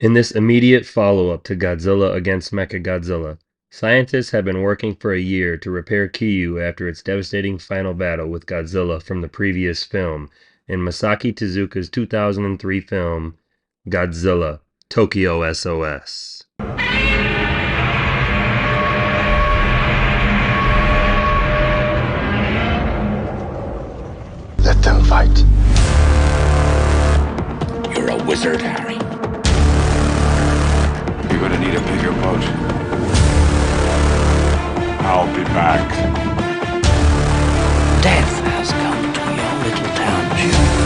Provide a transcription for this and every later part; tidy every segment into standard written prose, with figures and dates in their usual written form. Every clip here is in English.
In this immediate follow-up to Godzilla against Mechagodzilla, scientists have been working for a year to repair Kyu after its devastating final battle with Godzilla from the previous film in Masaki Tezuka's 2003 film Godzilla Tokyo S.O.S. Let them fight. You're a wizard, Harry. You're gonna need a bigger boat. I'll be back. Death has come to your little town, June.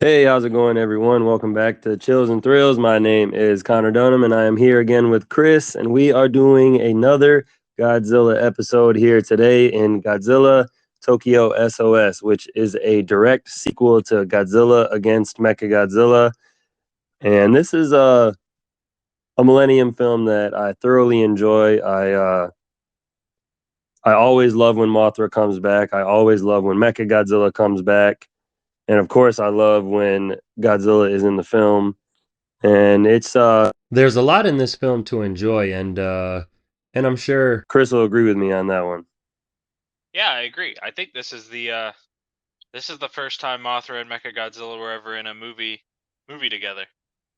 Hey, how's it going, everyone? Welcome back to Chills and Thrills. My name is Connor Dunham, and I am here again with Chris, and we are doing another Godzilla episode here today in Godzilla Tokyo S.O.S, which is a direct sequel to Godzilla against Mechagodzilla. And this is a Millennium film that I thoroughly enjoy. I always love when Mothra comes back. I always love when Mechagodzilla comes back. And of course, I love when Godzilla is in the film. And it's there's a lot in this film to enjoy, and I'm sure Chris will agree with me on that one. Yeah, I agree. I think this is the first time Mothra and Mechagodzilla were ever in a movie together,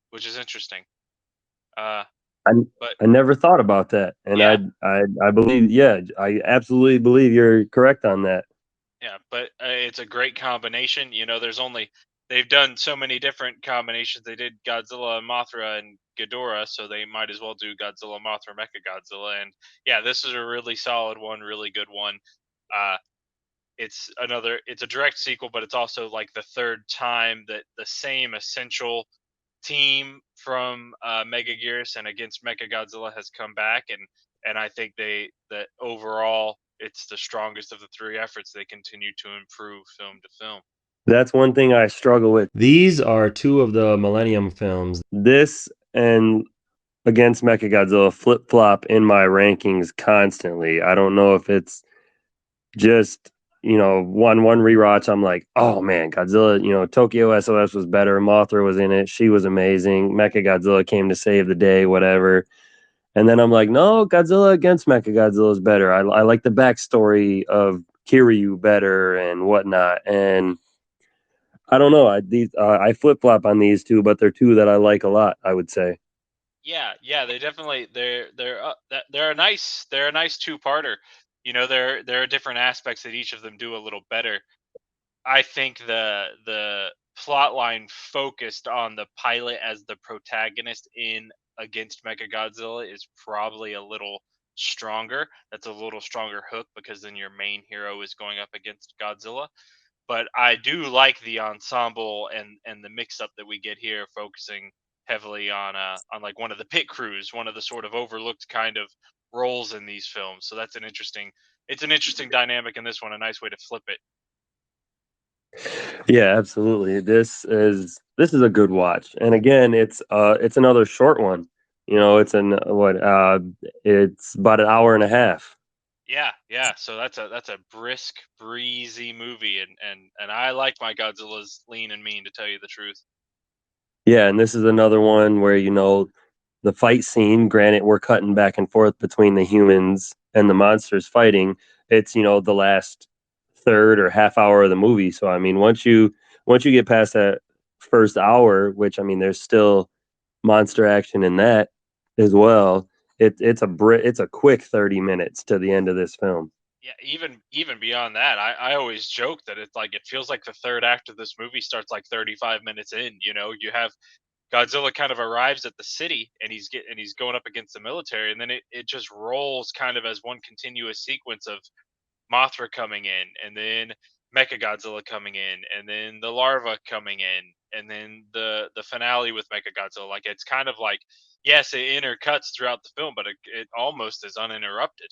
which is interesting. I But I never thought about that, and Yeah. I believe, yeah, I absolutely believe you're correct on that. yeah, but it's a great combination. You know, they've done so many different combinations. They did Godzilla and Mothra and Ghidorah, so they might as well do Godzilla, Mothra, Mechagodzilla. And yeah, this is a really solid one, really good one. Uh, it's a direct sequel, but it's also like the third time that the same essential team from Megagearus and against Mechagodzilla has come back, and I think that overall it's the strongest of the three efforts. They continue to improve film to film. That's one thing I struggle with. These are two of the Millennium films. This and against Mechagodzilla flip flop in my rankings constantly. I don't know if it's just, one rewatch, I'm like, oh man, Godzilla, Tokyo SOS was better. Mothra was in it. She was amazing. Mechagodzilla came to save the day, whatever. And then I'm like, no, Godzilla against Mechagodzilla is better. I like the backstory of Kiryu better and whatnot. And I don't know. I flip flop on these two, but they're two that I like a lot, I would say. Yeah, they definitely they're a nice two-parter. You know, there are different aspects that each of them do a little better. I think the plot line focused on the pilot as the protagonist in against Mechagodzilla is probably a little stronger. That's a little stronger hook because then your main hero is going up against Godzilla. But I do like the ensemble and the mix up that we get here, focusing heavily on like one of the pit crews, one of the sort of overlooked kind of roles in these films. So that's an interesting dynamic in this one, a nice way to flip it. Yeah, absolutely. This is a good watch. And again, it's another short one. It's about an hour and a half. Yeah. So that's a brisk, breezy movie, and I like my Godzillas lean and mean, to tell you the truth. Yeah, and this is another one where, the fight scene, granted we're cutting back and forth between the humans and the monsters fighting. It's, the last third or half hour of the movie. So I mean, once you get past that first hour, which I mean there's still monster action in that as well. It's a quick 30 minutes to the end of this film. Yeah, even beyond that, I always joke that it's like it feels like the third act of this movie starts like 35 minutes in. You know, you have Godzilla kind of arrives at the city and he's going up against the military, and then it just rolls kind of as one continuous sequence of Mothra coming in, and then Mechagodzilla coming in, and then the larva coming in, and then the finale with Mechagodzilla. Like it's kind of like, yes, it intercuts throughout the film, but it almost is uninterrupted.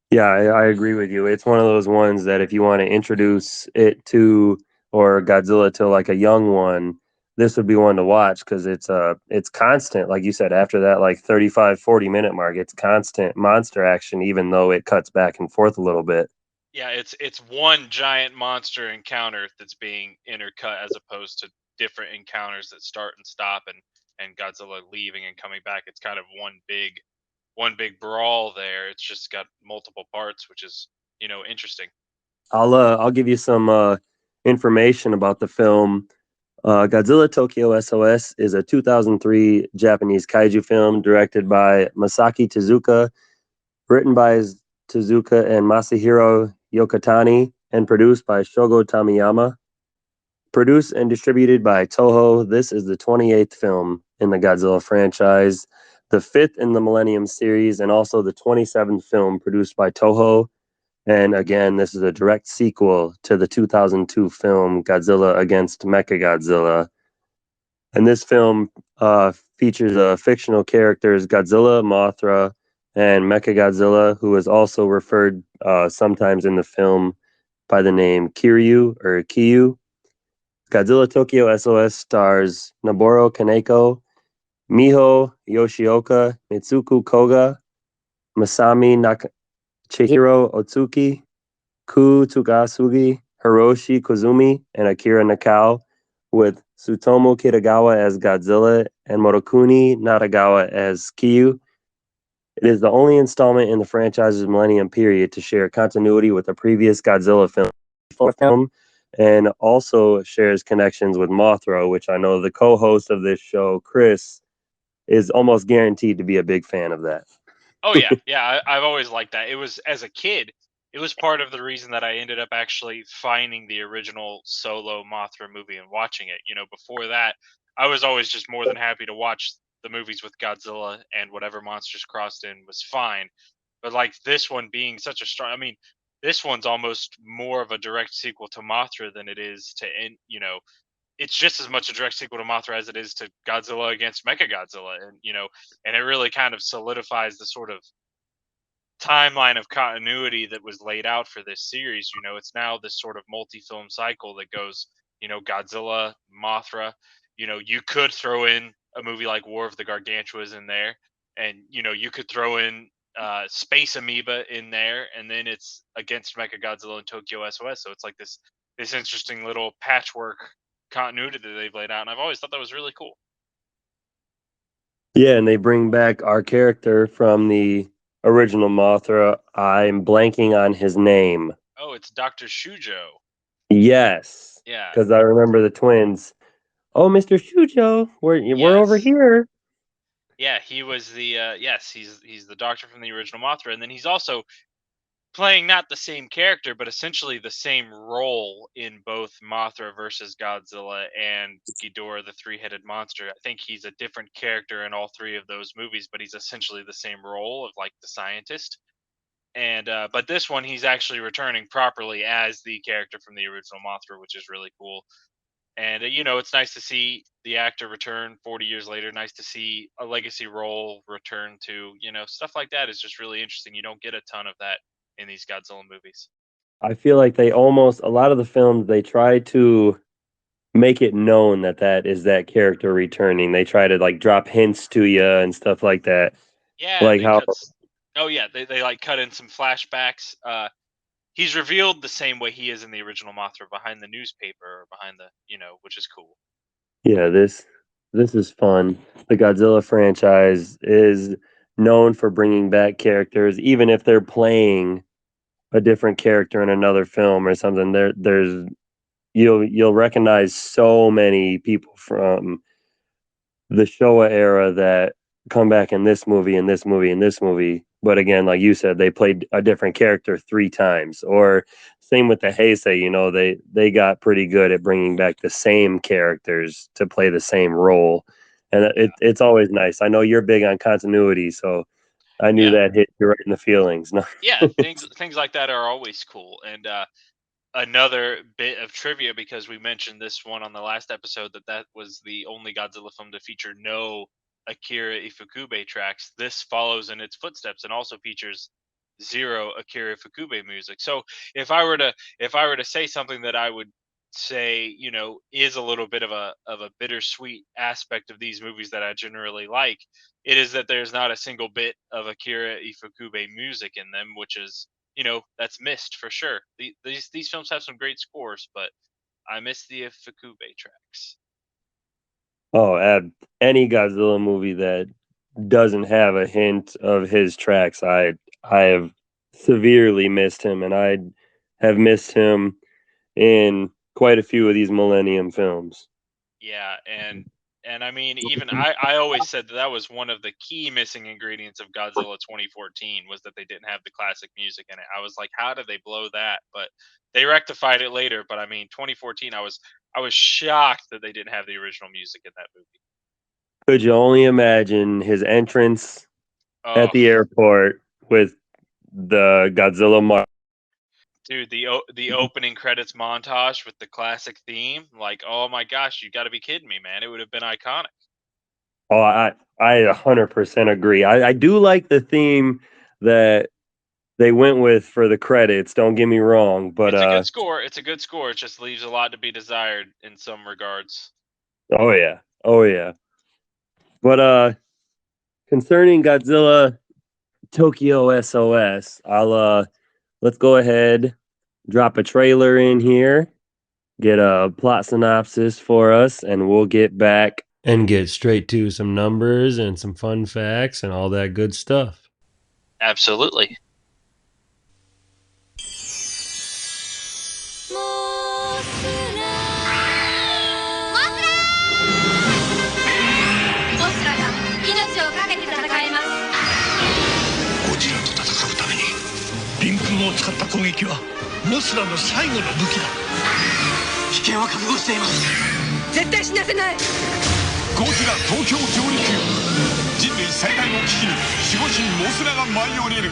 Yeah, I agree with you. It's one of those ones that if you want to introduce it to or Godzilla to like a young one, this would be one to watch because it's constant, like you said. After that, like 35-40 minute mark, it's constant monster action, even though it cuts back and forth a little bit. Yeah, it's one giant monster encounter that's being intercut as opposed to different encounters that start and stop and Godzilla leaving and coming back. It's kind of one big brawl there. It's just got multiple parts, which is, interesting. I'll give you some information about the film. Godzilla Tokyo S.O.S is a 2003 Japanese kaiju film directed by Masaki Tezuka, written by Tezuka and Masahiro Yokotani, and produced by Shogo Tamiyama. Produced and distributed by Toho, this is the 28th film in the Godzilla franchise, the fifth in the Millennium series, and also the 27th film produced by Toho. And again, this is a direct sequel to the 2002 film Godzilla against Mechagodzilla. And this film features fictional characters Godzilla, Mothra, and Mechagodzilla, who is also referred sometimes in the film by the name Kiryu or Kiyu. Godzilla Tokyo S.O.S stars Noboru Kaneko, Miho Yoshioka, Mitsuku Koga, Masami Chihiro Otsuki, Ku Tsugasugi, Hiroshi Kozumi, and Akira Nakao, with Tsutomu Kitagawa as Godzilla and Morokuni Natagawa as Kiyu. It is the only installment in the franchise's Millennium period to share continuity with the previous Godzilla film, and also shares connections with Mothra, which I know the co-host of this show, Chris, is almost guaranteed to be a big fan of that. Oh yeah, yeah. I've always liked that. It was as a kid. It was part of the reason that I ended up actually finding the original solo Mothra movie and watching it. Before that, I was always just more than happy to watch the movies with Godzilla and whatever monsters crossed in was fine. But like this one being such a strong, I mean, this one's almost more of a direct sequel to Mothra than it is to, it's just as much a direct sequel to Mothra as it is to Godzilla against Mechagodzilla, and it really kind of solidifies the sort of timeline of continuity that was laid out for this series. It's now this sort of multi-film cycle that goes, Godzilla, Mothra. You could throw in a movie like War of the Gargantuas in there, and you could throw in Space Amoeba in there, and then it's against Mechagodzilla and Tokyo SOS. So it's like this interesting little patchwork continuity that they've laid out, and I've always thought that was really cool. Yeah, and they bring back our character from the original Mothra. I'm blanking on his name. Oh, it's Dr. Shujo. Yes, Yeah. because I remember the twins. Oh, Mr. Shujo, we're over Yes. here. Yeah, he was the yes, he's the doctor from the original Mothra, and then he's also playing not the same character, but essentially the same role in both Mothra versus Godzilla and Ghidorah, the three-headed monster. I think he's a different character in all three of those movies, but he's essentially the same role of like the scientist. And but this one, he's actually returning properly as the character from the original Mothra, which is really cool. And it's nice to see the actor return 40 years later. Nice to see a legacy role return to, stuff like that is just really interesting. You don't get a ton of that in these Godzilla movies. I feel like a lot of the films, they try to make it known that that is that character returning. They try to like drop hints to you and stuff like that. Yeah, Like they how, cut. Oh yeah, they like cut in some flashbacks. He's revealed the same way he is in the original Mothra, behind the newspaper or behind the, which is cool. yeah, this is fun. The Godzilla franchise is known for bringing back characters, even if they're playing a different character in another film or something. There's you'll recognize so many people from the Showa era that come back in this movie, in this movie, in this movie. But again, like you said, they played a different character three times. Or same with the Heisei, they got pretty good at bringing back the same characters to play the same role, and it's always nice. I know you're big on continuity, so I knew Yeah, that hit you right in the feelings. No, yeah, things like that are always cool. And another bit of trivia, because we mentioned this one on the last episode, that was the only Godzilla film to feature no Akira Ifukube tracks. This follows in its footsteps and also features zero Akira Ifukube music. So if I were to say something that I would say, is a little bit of a bittersweet aspect of these movies that I generally like, it is that there's not a single bit of Akira Ifukube music in them, which is, that's missed for sure. These films have some great scores, but I miss the Ifukube tracks. Oh, any Godzilla movie that doesn't have a hint of his tracks, I have severely missed him, and I have missed him in quite a few of these Millennium films. Yeah, and I mean, even I always said that was one of the key missing ingredients of Godzilla 2014 was that they didn't have the classic music in it. I was like, how did they blow that? But they rectified it later. But I mean, 2014, I was shocked that they didn't have the original music in that movie. Could you only imagine his entrance at Oh, the airport with the Godzilla mark? dude, the opening credits montage with the classic theme, like, oh my gosh, you got to be kidding me, man! It would have been iconic. Oh, I 100% agree. I do like the theme that they went with for the credits. Don't get me wrong, but It's a good score. It's a good score. It just leaves a lot to be desired in some regards. oh yeah, oh yeah. But concerning Godzilla Tokyo S.O.S, let's go ahead, drop a trailer in here, get a plot synopsis for us, and we'll get back and get straight to some numbers and some fun facts and all that good stuff. Absolutely.ゴジラ東京上陸。人類最大の危機に守護神モスラが舞い降りる。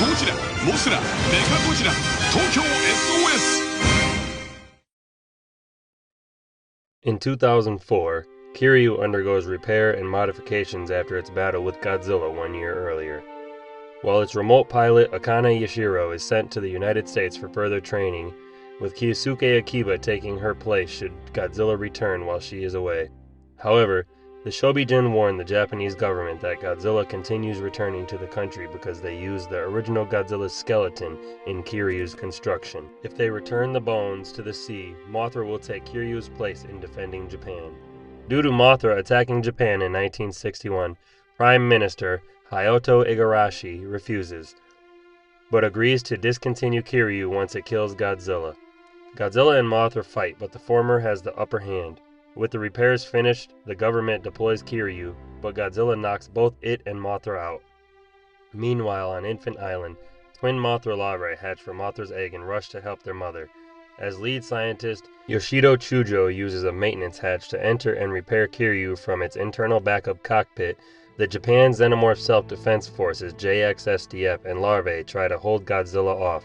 ゴジラ、モスラ、メカゴジラ、東京 SOS。 In 2004, Kiryu undergoes repair and modifications after its battle with Godzilla 1 year earlier. While its remote pilot Akane Yashiro is sent to the United States for further training, with Kiyosuke Akiba taking her place should Godzilla return while she is away. However, the Shobijin warn the Japanese government that Godzilla continues returning to the country because they used the original Godzilla's skeleton in Kiryu's construction. If they return the bones to the sea, Mothra will take Kiryu's place in defending Japan. Due to Mothra attacking Japan in 1961, Prime Minister Hayato Igarashi refuses, but agrees to discontinue Kiryu once it kills Godzilla. Godzilla and Mothra fight, but the former has the upper hand. With the repairs finished, the government deploys Kiryu, but Godzilla knocks both it and Mothra out. Meanwhile, on Infant Island, twin Mothra larvae hatch from Mothra's egg and rush to help their mother. As lead scientist, Yoshido Chujo uses a maintenance hatch to enter and repair Kiryu from its internal backup cockpit. The Japan Xenomorph Self-Defense Forces JXSDF and larvae try to hold Godzilla off,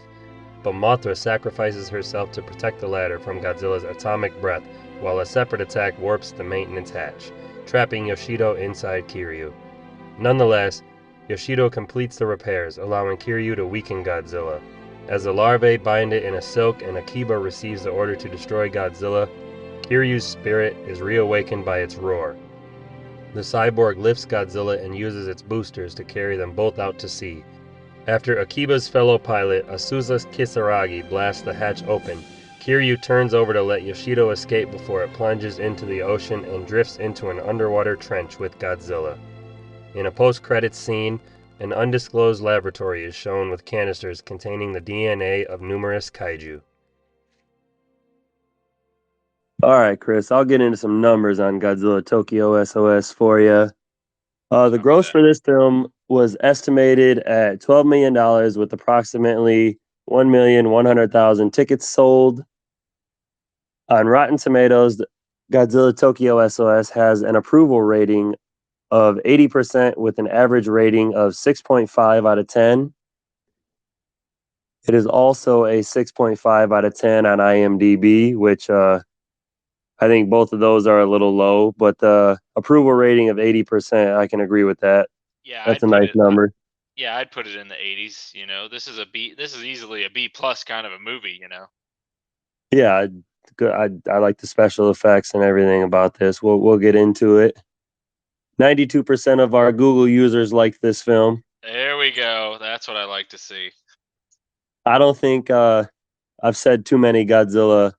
but Mothra sacrifices herself to protect the latter from Godzilla's atomic breath, while a separate attack warps the maintenance hatch, trapping Yoshido inside Kiryu. Nonetheless, Yoshido completes the repairs, allowing Kiryu to weaken Godzilla. As the larvae bind it in a silk and Akiba receives the order to destroy Godzilla, Kiryu's spirit is reawakened by its roar. The cyborg lifts Godzilla and uses its boosters to carry them both out to sea. After Akiba's fellow pilot, Asusa Kisaragi, blasts the hatch open, Kiryu turns over to let Yoshido escape before it plunges into the ocean and drifts into an underwater trench with Godzilla. In a post-credits scene, an undisclosed laboratory is shown with canisters containing the DNA of numerous kaiju. Alright, Chris, I'll get into some numbers on Godzilla Tokyo S.O.S for you. The gross for this film was estimated at $12 million with approximately 1,100,000 tickets sold. On Rotten Tomatoes, Godzilla Tokyo S.O.S has an approval rating of 80% with an average rating of 6.5 out of 10. It is also a 6.5 out of 10 on IMDb, which I think both of those are a little low, but the approval rating of 80%, I can agree with that. Yeah, That's a nice number. Yeah, I'd put it in the 80s. This is a B. This is easily a B plus kind of a movie. Yeah, good. I like the special effects and everything about this. We'll get into it. 92% of our Google users like this film. There we go. That's what I like to see. I don't think I've said too many Godzilla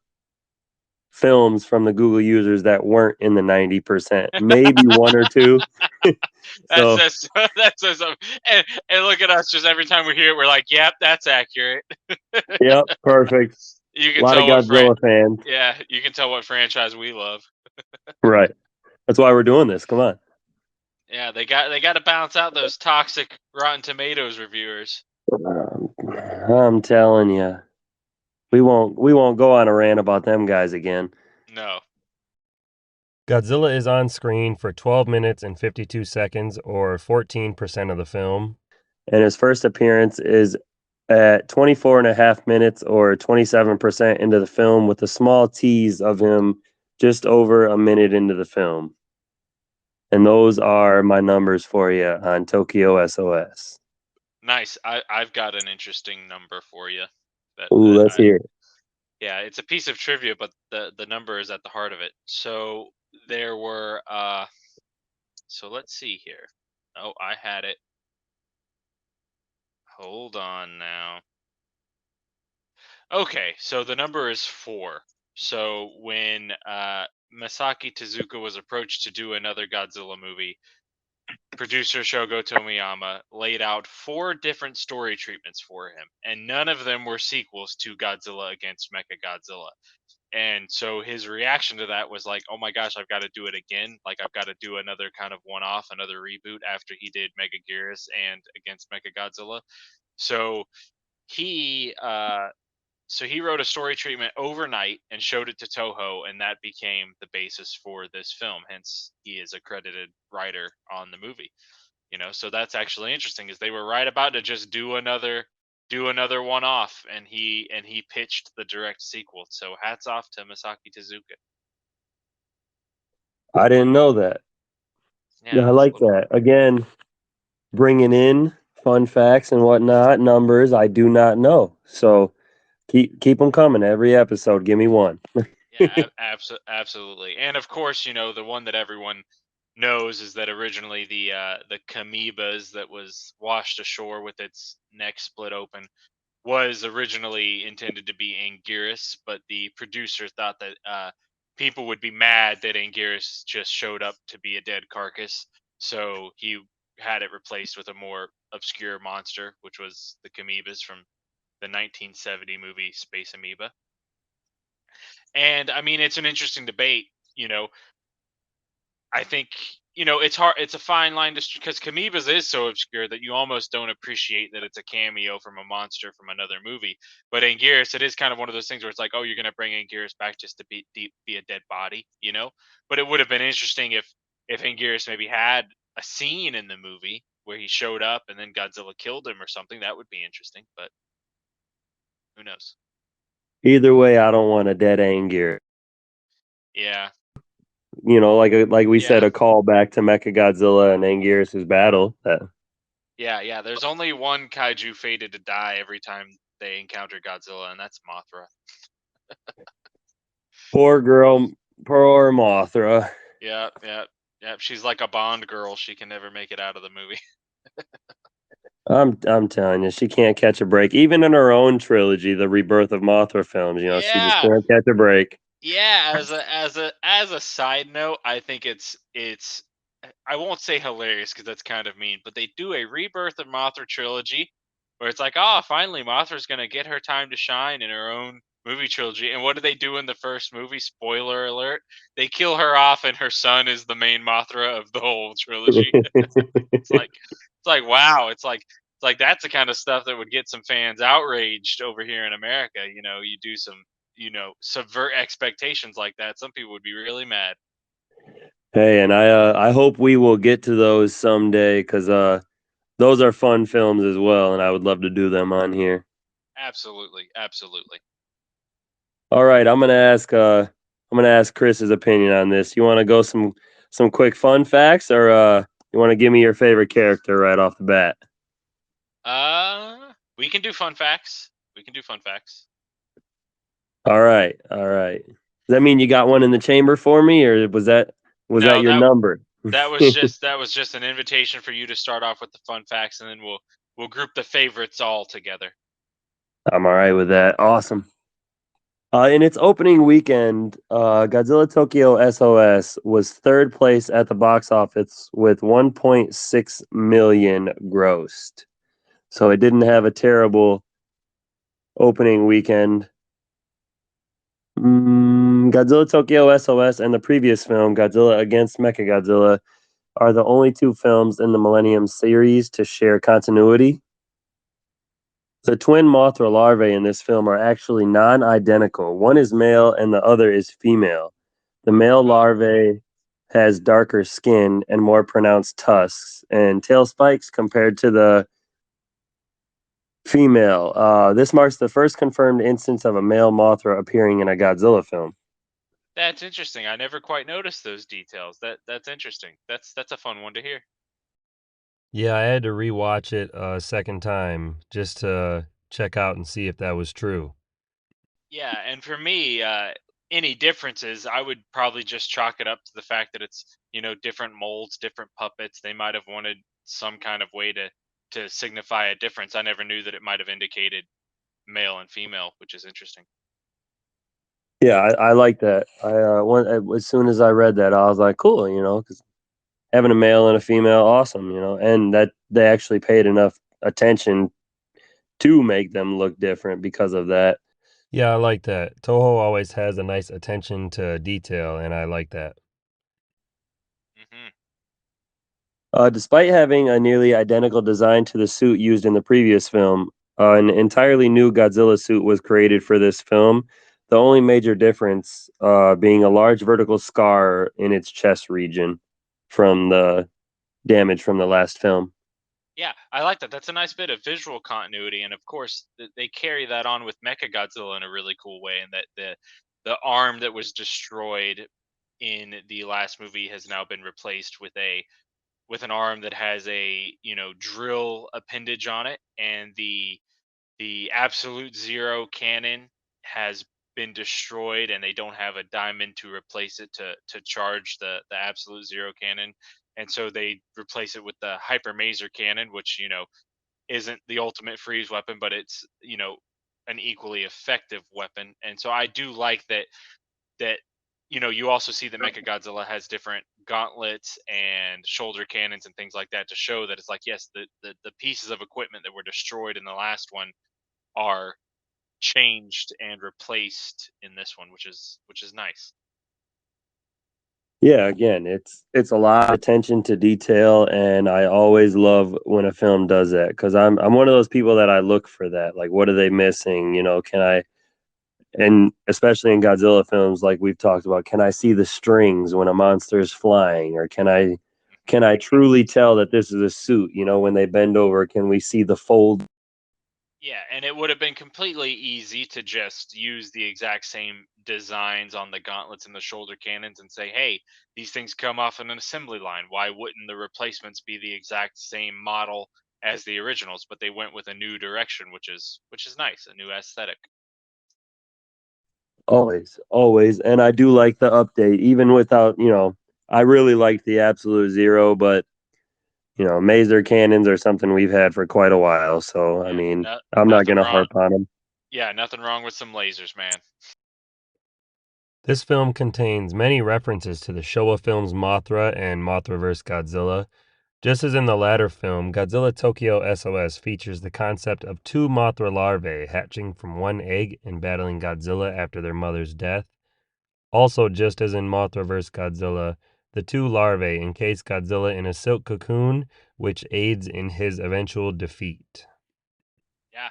films from the Google users that weren't in the 90%. Maybe one or two. That So, says that says something. And look at us. Just every time we hear it, we're like, "Yep, that's accurate." yep, perfect. You A can lot of tell Godzilla fans. yeah, you can tell what franchise we love. Right. That's why we're doing this. Come on. Yeah, they got to balance out those toxic Rotten Tomatoes reviewers. I'm telling you. We won't go on a rant about them guys again. No. Godzilla is on screen for 12 minutes and 52 seconds, or 14% of the film. And his first appearance is at 24 and a half minutes, or 27% into the film, with a small tease of him just over a minute into the film. And those are my numbers for you on Tokyo S.O.S. Nice. I've got an interesting number for you. Ooh, let's hear it. Yeah, it's a piece of trivia, but the number is at the heart of it. So there were so let's see here. Oh, I had it. Hold on now. Okay, so the number is 4. So when Masaki Tezuka was approached to do another Godzilla movie, producer Shogo Tomiyama laid out 4 different story treatments for him, and none of them were sequels to Godzilla against Mechagodzilla. And so his reaction to that was like, "Oh my gosh, I've got to do it again. Like I've got to do another kind of one-off, another reboot after he did Megaguirus and against Mechagodzilla." So he he wrote a story treatment overnight and showed it to Toho, and that became the basis for this film. Hence, he is a credited writer on the movie. So that's actually interesting. Is they were right about to just do another one off, and he pitched the direct sequel. So hats off to Masaki Tezuka. I didn't know that. Yeah, I it's a like little. that. Again, bringing in fun facts and whatnot, numbers I do not know. So keep them coming every episode. Give me one. Yeah, absolutely. And of course, the one that everyone knows is that originally the Kamibas that was washed ashore with its neck split open was originally intended to be Anguirus, but the producer thought that people would be mad that Anguirus just showed up to be a dead carcass, so he had it replaced with a more obscure monster, which was the Kamibas from the 1970 movie Space Amoeba. And I mean, it's an interesting debate. I think it's hard. It's a fine line because Kamibas is so obscure that you almost don't appreciate that it's a cameo from a monster from another movie. But Anguirus, it is kind of one of those things where it's like, oh, you're gonna bring Anguirus back just to be a dead body. But it would have been interesting if Anguirus maybe had a scene in the movie where he showed up and then Godzilla killed him or something. That would be interesting. But who knows? Either way, I don't want a dead Anguirus. Yeah. Like we said, Yeah. a call back to Mechagodzilla and Anguirus' battle. Yeah. There's only one kaiju fated to die every time they encounter Godzilla, and that's Mothra. Poor girl, poor Mothra. Yeah. She's like a Bond girl. She can never make it out of the movie. I'm telling you, she can't catch a break. Even in her own trilogy, the Rebirth of Mothra films, she just Yeah. can't catch a break. Yeah, as a side note, I think it's I won't say hilarious because that's kind of mean, but they do a Rebirth of Mothra trilogy where it's like, oh, finally Mothra's gonna get her time to shine in her own movie trilogy. And what do they do in the first movie? Spoiler alert: they kill her off, and her son is the main Mothra of the whole trilogy. It's like wow, it's like that's the kind of stuff that would get some fans outraged over here in America. You do some subvert expectations like that, some people would be really mad. Hey, and I hope we will get to those someday because those are fun films as well, and I would love to do them on here. Absolutely. All right, I'm gonna ask Chris's opinion on this. You want to go some quick fun facts, or you want to give me your favorite character right off the bat? We can do fun facts. All right, all right. Does that mean you got one in the chamber for me, or was that No, your number? that was just an invitation for you to start off with the fun facts, and then we'll group the favorites all together. I'm all right with that. Awesome. In its opening weekend, Godzilla Tokyo S.O.S was third place at the box office with 1.6 million grossed. So it didn't have a terrible opening weekend. Godzilla Tokyo S.O.S and the previous film, Godzilla Against Mechagodzilla, are the only two films in the Millennium series to share continuity. The twin Mothra larvae in this film are actually non identical. One is male and the other is female. The male Oh, larvae has darker skin and more pronounced tusks and tail spikes compared to the female. This marks the first confirmed instance of a male Mothra appearing in a Godzilla film. that's interesting. I never quite noticed those details. That's interesting. That's a fun one to hear. Yeah, I had to rewatch it a second time just to check out and see if that was true. Yeah, and for me, any differences, I would probably just chalk it up to the fact that it's different molds, different puppets. They might have wanted some kind of way to signify a difference. I never knew that it might have indicated male and female, which is interesting. Yeah, I like that. As soon as I read that, I was like, cool, because having a male and a female, awesome, and that they actually paid enough attention to make them look different because of that. Yeah, I like that. Toho always has a nice attention to detail, and I like that. Hmm. Despite having a nearly identical design to the suit used in the previous film, an entirely new Godzilla suit was created for this film. The only major difference being a large vertical scar in its chest region from the damage from the last film. Yeah, I like that. That's a nice bit of visual continuity, and of course, they carry that on with Mechagodzilla in a really cool way. And that the arm that was destroyed in the last movie has now been replaced with an arm that has a drill appendage on it, and the absolute zero cannon has been destroyed, and they don't have a diamond to replace it to charge the absolute zero cannon, and so they replace it with the hyper maser cannon, which isn't the ultimate freeze weapon, but it's an equally effective weapon. And so I do like that you also see that Mechagodzilla has different gauntlets and shoulder cannons and things like that to show that it's like, yes, the pieces of equipment that were destroyed in the last one are changed and replaced in this one, which is nice. Yeah, again, it's a lot of attention to detail, and I always love when a film does that because I'm one of those people that I look for that. Like, what are they missing? Can I and especially in Godzilla films, like we've talked about, can I see the strings when a monster is flying, or can I truly tell that this is a suit? When they bend over, can we see the fold? Yeah, and it would have been completely easy to just use the exact same designs on the gauntlets and the shoulder cannons and say, hey, these things come off in an assembly line. Why wouldn't the replacements be the exact same model as the originals? But they went with a new direction, which is nice, a new aesthetic. Always, always, and I do like the update, even without I really like the Absolute Zero, but Maser cannons are something we've had for quite a while. So I Yeah, mean, no, I'm not nothing gonna wrong. harp on them. Yeah, nothing wrong with some lasers, man. This film contains many references to the Showa films Mothra and Mothra vs. Godzilla. Just as in the latter film, Godzilla Tokyo S.O.S features the concept of two Mothra larvae hatching from one egg and battling Godzilla after their mother's death. Also, just as in Mothra vs. Godzilla, the two larvae encase Godzilla in a silk cocoon, which aids in his eventual defeat. Yeah,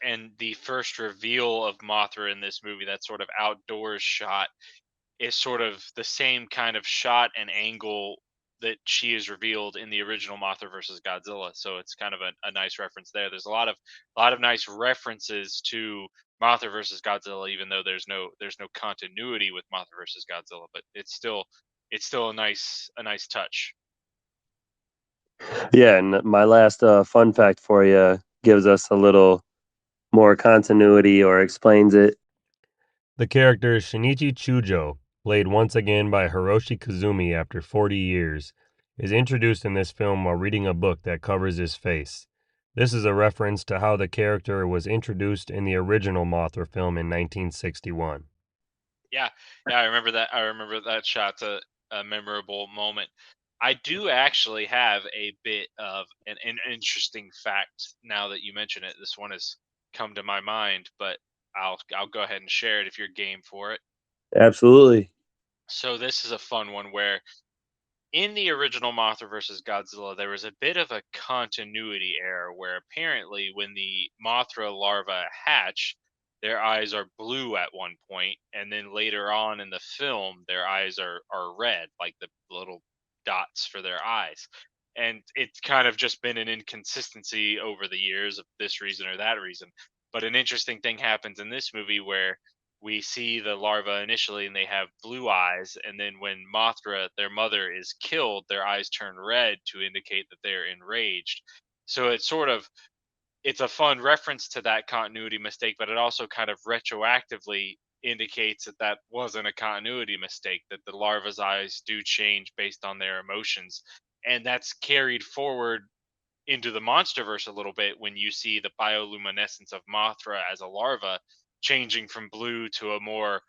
and the first reveal of Mothra in this movie, that sort of outdoors shot, is sort of the same kind of shot and angle that she is revealed in the original Mothra versus Godzilla. So it's kind of a nice reference there. There's a lot of nice references to Mothra versus Godzilla, even though there's no continuity with Mothra versus Godzilla, but it's still a nice touch. Yeah, and my last fun fact for you gives us a little more continuity or explains it. The character Shinichi Chujo, played once again by Hiroshi Kazumi after 40 years, is introduced in this film while reading a book that covers his face. This is a reference to how the character was introduced in the original Mothra film in 1961. Yeah, yeah, I remember that. I remember that shot's a memorable moment. I do actually have a bit of an interesting fact now that you mention it. This one has come to my mind, but I'll go ahead and share it if you're game for it. Absolutely. So this is a fun one where in the original Mothra versus Godzilla, there was a bit of a continuity error where apparently when the Mothra larvae hatch, their eyes are blue at one point, and then later on in the film, their eyes are red, like the little dots for their eyes. And it's kind of just been an inconsistency over the years of this reason or that reason. But an interesting thing happens in this movie where we see the larva initially and they have blue eyes, and then when Mothra, their mother, is killed, their eyes turn red to indicate that they're enraged. So it's a fun reference to that continuity mistake, but it also kind of retroactively indicates that that wasn't a continuity mistake, that the larva's eyes do change based on their emotions, and that's carried forward into the monsterverse a little bit when you see the bioluminescence of Mothra as a larva changing from blue to a more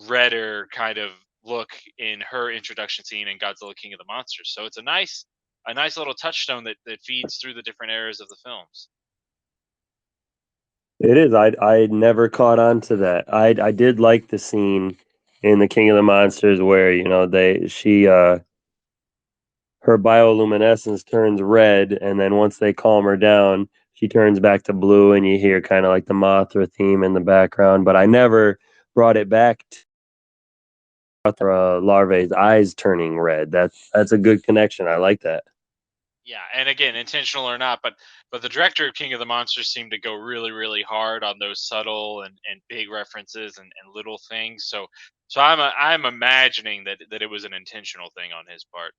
redder kind of look in her introduction scene in Godzilla King of the Monsters. So it's a nice little touchstone that feeds through the different eras of the films. It is. I never caught on to that. I did like the scene in the King of the Monsters where, they she her bioluminescence turns red, and then once they calm her down, she turns back to blue, and you hear kind of like the Mothra theme in the background. But I never brought it back to Mothra larvae's eyes turning red. That's a good connection. I like that. Yeah, and again, intentional or not, but the director of King of the Monsters seemed to go really hard on those subtle and big references and little things. So I'm imagining that it was an intentional thing on his part.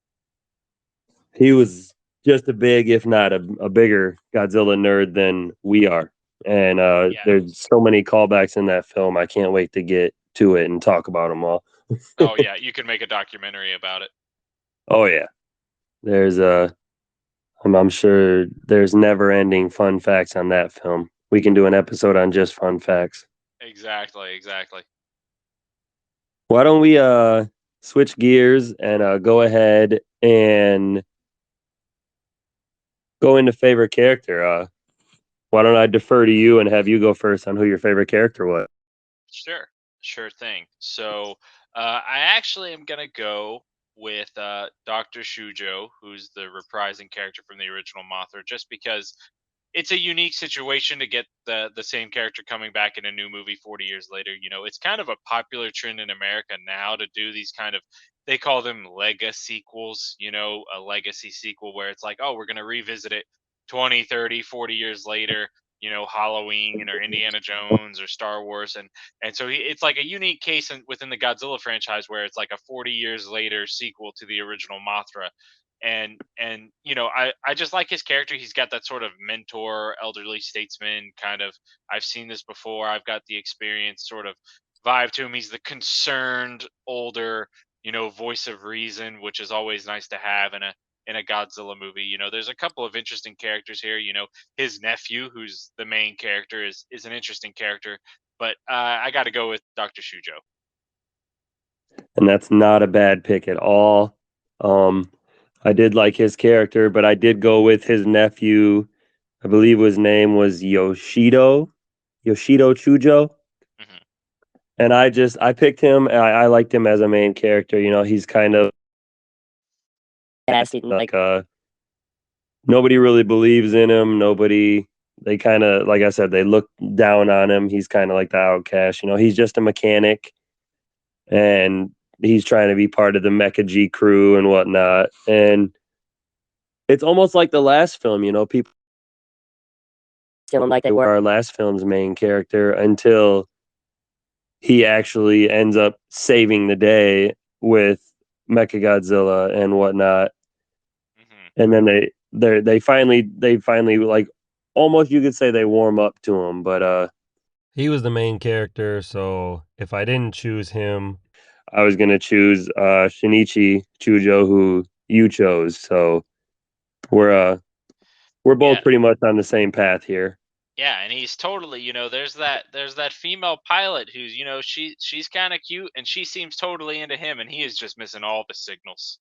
He was just a big, if not a bigger Godzilla nerd than we are. And Yeah. there's so many callbacks in that film. I can't wait to get to it and talk about them all. Oh yeah, you could make a documentary about it. Oh yeah, there's I'm sure there's never ending fun facts on that film. We can do an episode on just fun facts. Exactly. Why don't we switch gears and go ahead and go into favorite character? Why don't I defer to you and have you go first on who your favorite character was? Sure. Sure thing. So I actually am gonna go with Dr. Shujo, who's the reprising character from the original Mothra, just because it's a unique situation to get the same character coming back in a new movie 40 years later. You know, it's kind of a popular trend in America now to do these kind of, they call them legacy sequels, you know, a legacy sequel where it's like, oh, we're going to revisit it 20, 30, 40 years later, you know, Halloween or Indiana Jones or Star Wars. And so it's like a unique case within the Godzilla franchise where it's like a 40 years later sequel to the original Mothra. And you know, I just like his character. He's got that sort of mentor, elderly statesman kind of, I've seen this before, I've got the experience sort of vibe to him. He's the concerned older, you know, voice of reason, which is always nice to have in a Godzilla movie. You know, there's a couple of interesting characters here. You know, his nephew, who's the main character, is an interesting character. But I got to go with Dr. Shujo. And that's not a bad pick at all. Um, I did like his character, but I did go with his nephew. I believe his name was Yoshido Chujo. Hmm. And I picked him. I liked him as a main character. He's kind of like nobody really believes in him. They kind of, like I said, they look down on him. He's kind of like the outcast. He's just a mechanic, and he's trying to be part of the Mecha G crew and whatnot. And it's almost like the last film. People kill him like they were our last film's main character until he actually ends up saving the day with Mechagodzilla and whatnot. Hmm. And then they finally like almost, you could say, they warm up to him. But He was the main character, so if I didn't choose him, I was gonna choose Shinichi Chujo, who you chose. So we're uh we're Yeah, both pretty much on the same path here. yeah, and he's totally, there's that female pilot who's, she's kind of cute and she seems totally into him and he is just missing all the signals.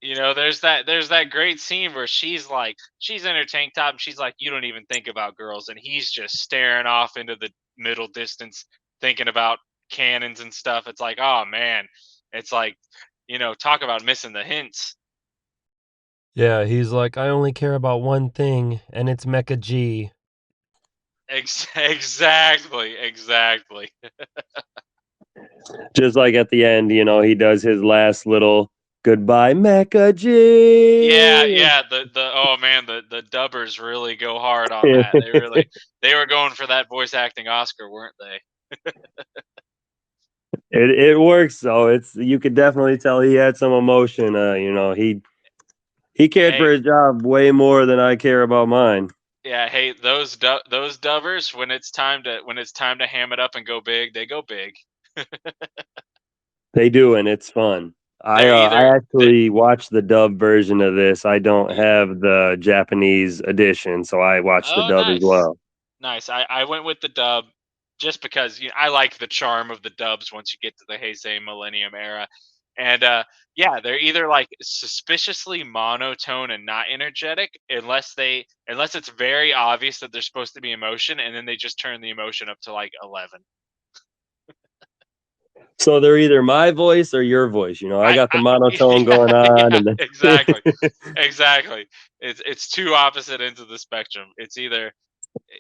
There's that great scene where she's in her tank top and she's like, you don't even think about girls, and he's just staring off into the middle distance thinking about cannons and stuff. It's like, oh man, it's like, talk about missing the hints. yeah, he's like, I only care about one thing, and it's Mecha G. Exactly. Just like at the end, he does his last little goodbye, Mecha Yeah, G. yeah. The oh man, the dubbers really go hard on that. They were going for that voice acting Oscar, weren't they? It works though. You could definitely tell he had some emotion. He cared for Hey, his job way more than I care about mine. yeah. Hey, those dubbers, when it's time to ham it up and go big, they go big. They do, and it's fun. They're I either they, actually watched the dub version of this. I don't y- have the Japanese edition, so I watched the oh, dub as nice. well. Nice. I went with the dub just because I like the charm of the dubs once you get to the Heisei Millennium era. And yeah, they're either like suspiciously monotone and not energetic unless it's very obvious that there's supposed to be emotion, and then they just turn the emotion up to like 11. So they're either my voice or your voice. I got the I monotone going on, yeah, and exactly. then Exactly. It's two opposite ends of the spectrum. It's either,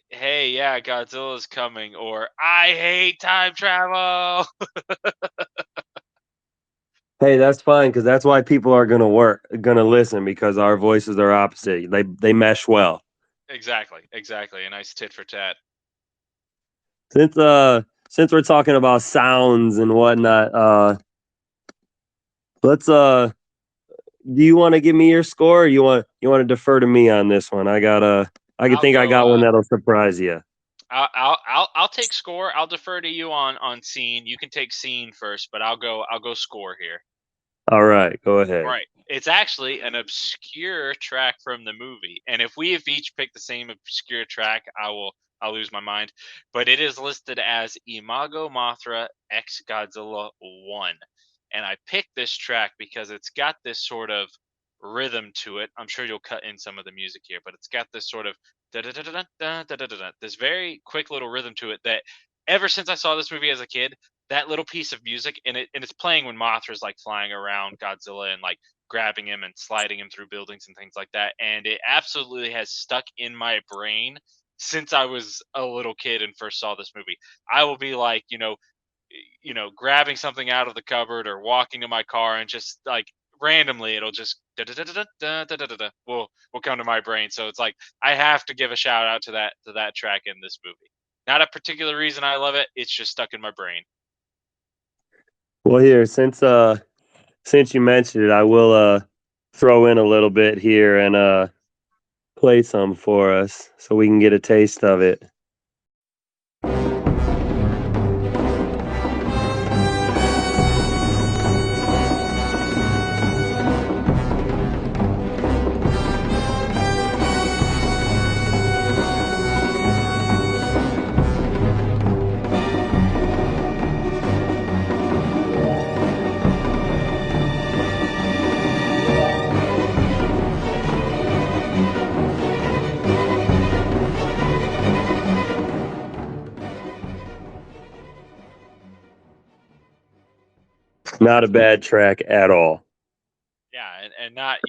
hey, yeah, Godzilla's coming, or I hate time travel. hey, that's fine because that's why people are gonna listen because our voices are opposite. They mesh well. Exactly. A nice tit for tat. Since since we're talking about sounds and whatnot, let's do you want to give me your score, or you want to defer to me on this one? I I'll think I go. got one that'll surprise you. I'll take score. I'll defer to you on scene. You can take scene first, but I'll go score here. All right, go All ahead. right. It's actually an obscure track from the movie. And if we have each picked the same obscure track, I'll lose my mind. But it is listed as Imago Mothra X Godzilla 1. And I picked this track because it's got this sort of rhythm to it. I'm sure you'll cut in some of the music here, but it's got this sort of this very quick little rhythm to it that ever since I saw this movie as a kid, that little piece of music, and it's playing when Mothra's like flying around Godzilla and like grabbing him and sliding him through buildings and things like that, and it absolutely has stuck in my brain since I was a little kid and first saw this movie. I will be like, grabbing something out of the cupboard or walking to my car, and just like randomly it'll just will come to my brain. So it's like I have to give a shout out to that track in this movie. Not a particular reason I love it, it's just stuck in my brain. Well, here since you mentioned it, I will throw in a little bit here and play some for us so we can get a taste of it. Not a bad track at all. Yeah, and not,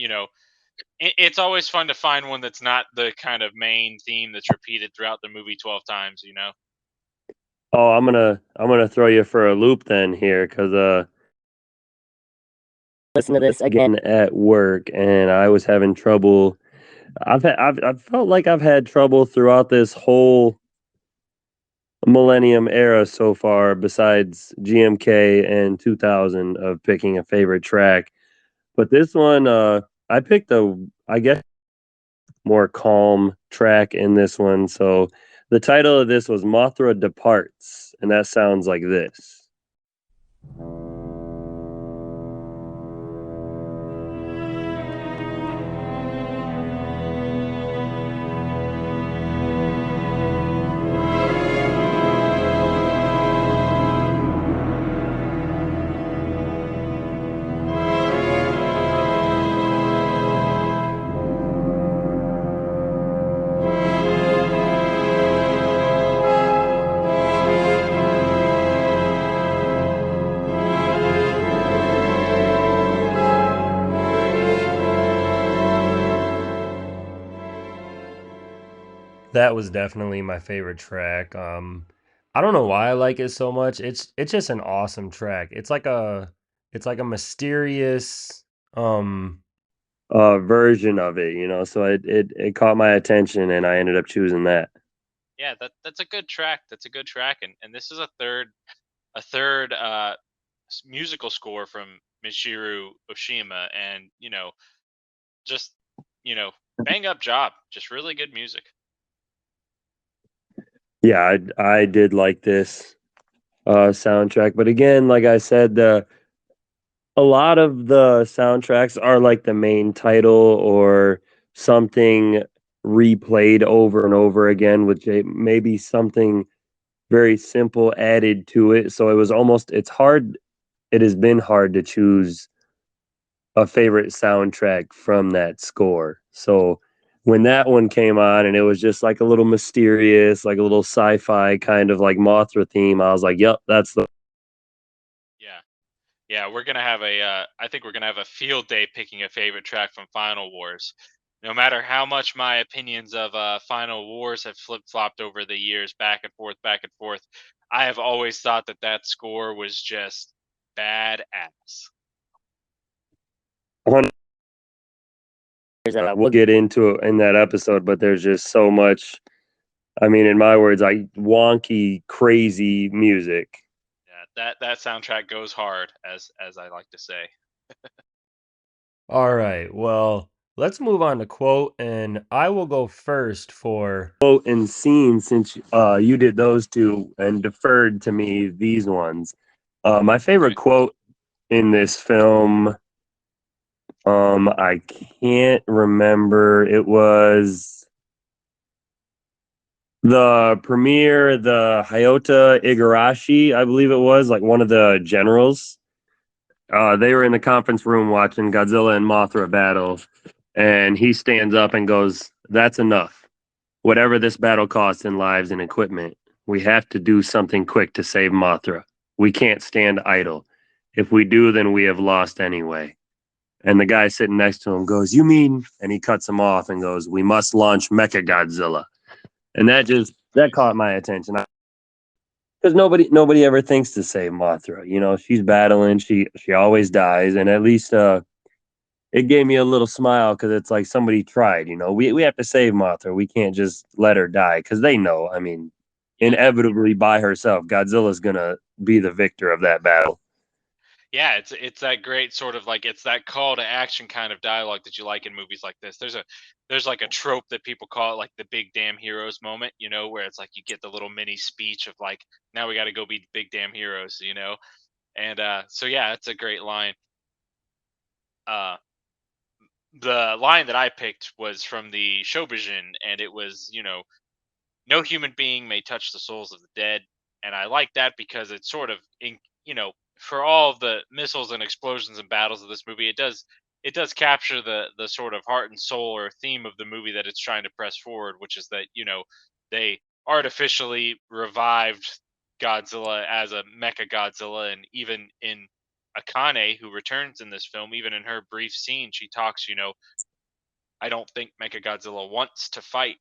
it's always fun to find one that's not the kind of main theme that's repeated throughout the movie 12 times. Oh, I'm gonna throw you for a loop then here because listen to this again at work, and I was having trouble. I've felt like I've had trouble throughout this whole millennium era so far, besides GMK and 2000 of picking a favorite track. But this one, I picked I guess more calm track in this one. So The title of this was Mothra Departs, and that sounds like this. That was definitely my favorite track. I don't know why I like it so much. It's just an awesome track. It's like a mysterious Version of it, you know. So it caught my attention, and I ended up choosing that. Yeah, that's a good track. That's a good track, and this is a third musical score from Michiru Oshima, and just bang up job, just really good music. Yeah, I did like this soundtrack, but again, like I said, a lot of the soundtracks are like the main title or something replayed over and over again with maybe something very simple added to it. So it's hard. It has been hard to choose a favorite soundtrack from that score. So when that one came on and it was just like a little mysterious, like a little sci-fi kind of like Mothra theme, I was like, "Yep, that's the." Yeah. Yeah, we're gonna have I think we're gonna have a field day picking a favorite track from Final Wars. No matter how much my opinions of Final Wars have flip flopped over the years, back and forth, I have always thought that that score was just badass. We'll get into it in that episode, but there's just so much. I mean, in my words, like wonky, crazy music. Yeah, that soundtrack goes hard, as I like to say. All right. Well, let's move on to quote, and I will go first for Quote and scene, since you did those two and deferred to me these ones. My favorite Right. quote in this film, I can't remember. It was the premier, the Hayota Igarashi, I believe it was, like one of the generals. They were in the conference room watching Godzilla and Mothra battle, and he stands up and goes, "That's enough. Whatever this battle costs in lives and equipment, we have to do something quick to save Mothra. We can't stand idle. If we do, then we have lost anyway." And the guy sitting next to him goes, "You mean?" And he cuts him off and goes, "We must launch Mecha Godzilla." And that caught my attention because nobody ever thinks to save Mothra. You know, she's battling. She always dies, and at least it gave me a little smile because it's like somebody tried. You know, we have to save Mothra. We can't just let her die because they know. I mean, Yeah. inevitably by herself, Godzilla's gonna be the victor of that battle. Yeah, it's that great sort of like it's that call to action kind of dialogue that you like in movies like this. There's like a trope that people call it like the big damn heroes moment, where it's like you get the little mini speech of like now we got to go be big damn heroes. And so yeah, it's a great line. Uh the line that I picked was from the Shobijin, and it was, no human being may touch the souls of the dead, and I like that because it's sort of for all of the missiles and explosions and battles of this movie, it does capture the sort of heart and soul or theme of the movie that it's trying to press forward, which is that they artificially revived Godzilla as a mecha Godzilla, and even in Akane, who returns in this film, even in her brief scene, she talks, I don't think Mecha Godzilla wants to fight,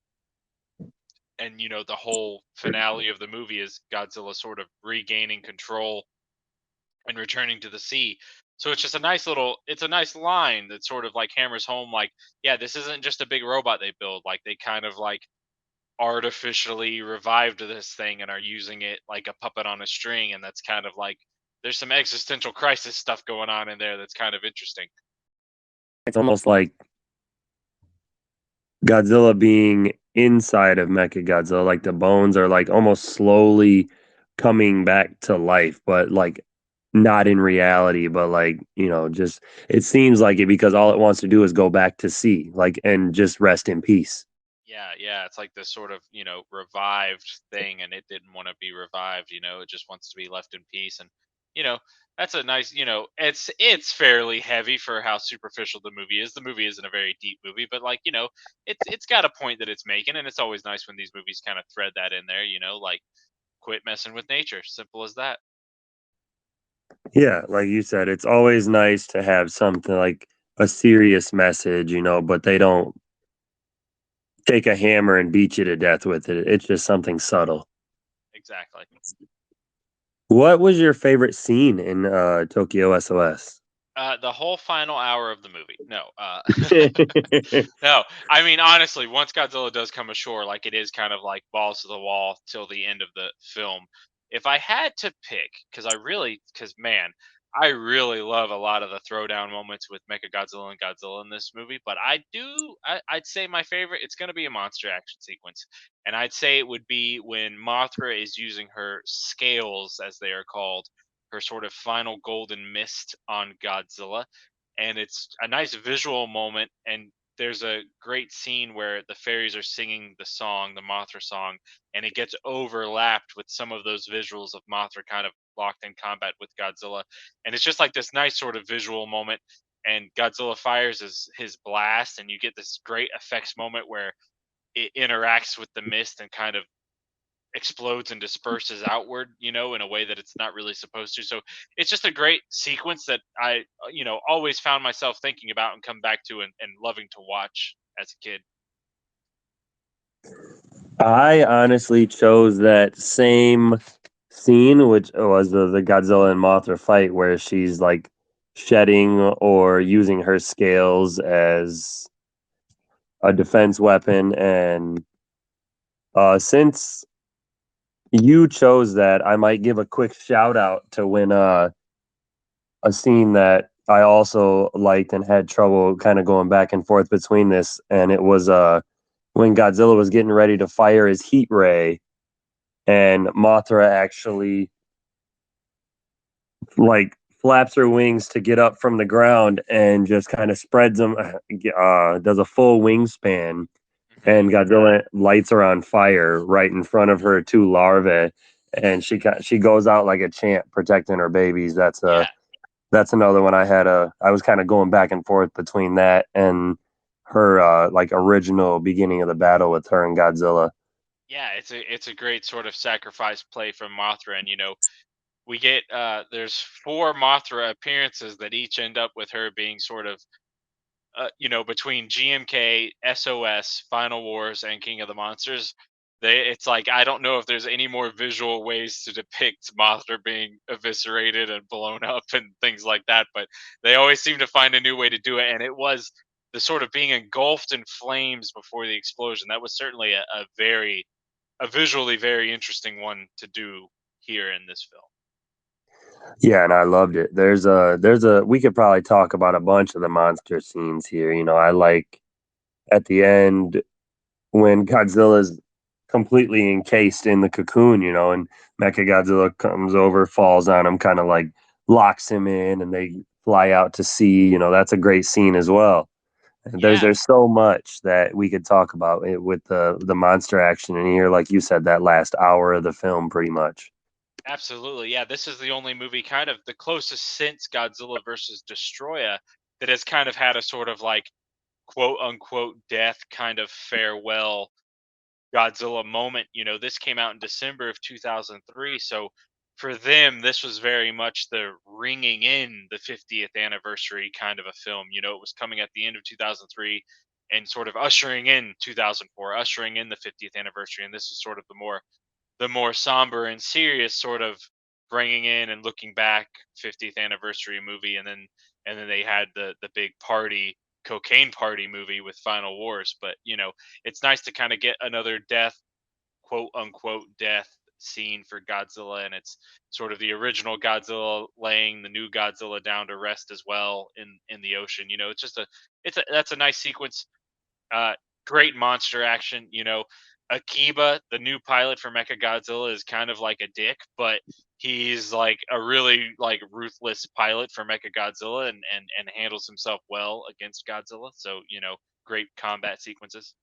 and the whole finale of the movie is Godzilla sort of regaining control and returning to the sea. So it's just it's a nice line that sort of like hammers home like, yeah, this isn't just a big robot they build, like they kind of like artificially revived this thing and are using it like a puppet on a string, and that's kind of like there's some existential crisis stuff going on in there that's kind of interesting. It's almost like Godzilla being inside of Mechagodzilla, like the bones are like almost slowly coming back to life, but like not in reality, but like, just it seems like it because all it wants to do is go back to sea, like and just rest in peace. Yeah, yeah, it's like this sort of, revived thing, and it didn't want to be revived, it just wants to be left in peace. And, you know, that's a nice, it's fairly heavy for how superficial the movie is. The movie isn't a very deep movie, but like, it's got a point that it's making, and it's always nice when these movies kind of thread that in there, like quit messing with nature. Simple as that. Yeah, like you said, it's always nice to have something like a serious message, but they don't take a hammer and beat you to death with it. It's just something subtle. Exactly. What was your favorite scene in Tokyo SOS? The whole final hour of the movie. No, no. I mean, honestly, once Godzilla does come ashore, like it is kind of like balls to the wall till the end of the film. If I had to pick, because man, I really love a lot of the throwdown moments with Mechagodzilla and Godzilla in this movie. But I'd say my favorite. It's going to be a monster action sequence, and I'd say it would be when Mothra is using her scales, as they are called, her sort of final golden mist on Godzilla. And it's a nice visual moment. And there's a great scene where the fairies are singing the song, the Mothra song, and it gets overlapped with some of those visuals of Mothra kind of locked in combat with Godzilla. And it's just like this nice sort of visual moment. And Godzilla fires his blast, and you get this great effects moment where it interacts with the mist and kind of explodes and disperses outward, in a way that it's not really supposed to. So it's just a great sequence that I, always found myself thinking about and come back to and loving to watch as a kid. I honestly chose that same scene, which was the Godzilla and Mothra fight, where she's like shedding or using her scales as a defense weapon. And since you chose that, I might give a quick shout out to when a scene that I also liked and had trouble kind of going back and forth between this, and it was when Godzilla was getting ready to fire his heat ray, and Mothra actually like flaps her wings to get up from the ground and just kind of spreads them, does a full wingspan, Hmm. and Godzilla lights her on fire right in front of her two larvae, and she goes out like a champ protecting her babies. Yeah, That's another one I was kind of going back and forth between that and her like original beginning of the battle with her and Godzilla. yeah, it's a great sort of sacrifice play from Mothra. And we get there's four Mothra appearances that each end up with her being sort of between GMK, SOS, Final Wars, and King of the Monsters, it's like I don't know if there's any more visual ways to depict Mothra being eviscerated and blown up and things like that, but they always seem to find a new way to do it. And it was the sort of being engulfed in flames before the explosion. That was certainly a visually very interesting one to do here in this film. Yeah, and I loved it. There's a we could probably talk about a bunch of the monster scenes here. I like at the end when Godzilla's completely encased in the cocoon, and Mechagodzilla comes over, falls on him, kind of like locks him in, and they fly out to sea. That's a great scene as well. And there's Yeah, there's so much that we could talk about with the monster action in here, like you said, that last hour of the film, pretty much. absolutely. Yeah, this is the only movie kind of the closest since Godzilla versus Destroya that has kind of had a sort of like quote unquote death kind of farewell Godzilla moment. This came out in December of 2003. So for them, this was very much the ringing in the 50th anniversary kind of a film. It was coming at the end of 2003 and sort of ushering in 2004, ushering in the 50th anniversary. And this is sort of the more somber and serious sort of bringing in and looking back 50th anniversary movie. And then they had the big party cocaine party movie with Final Wars. But it's nice to kind of get another death, quote unquote death scene for Godzilla. And it's sort of the original Godzilla laying the new Godzilla down to rest as well in the ocean. It's just that's a nice sequence. great monster action. Akiba, the new pilot for Mechagodzilla, is kind of like a dick, but he's like a really like ruthless pilot for Mechagodzilla, and handles himself well against Godzilla. So great combat sequences.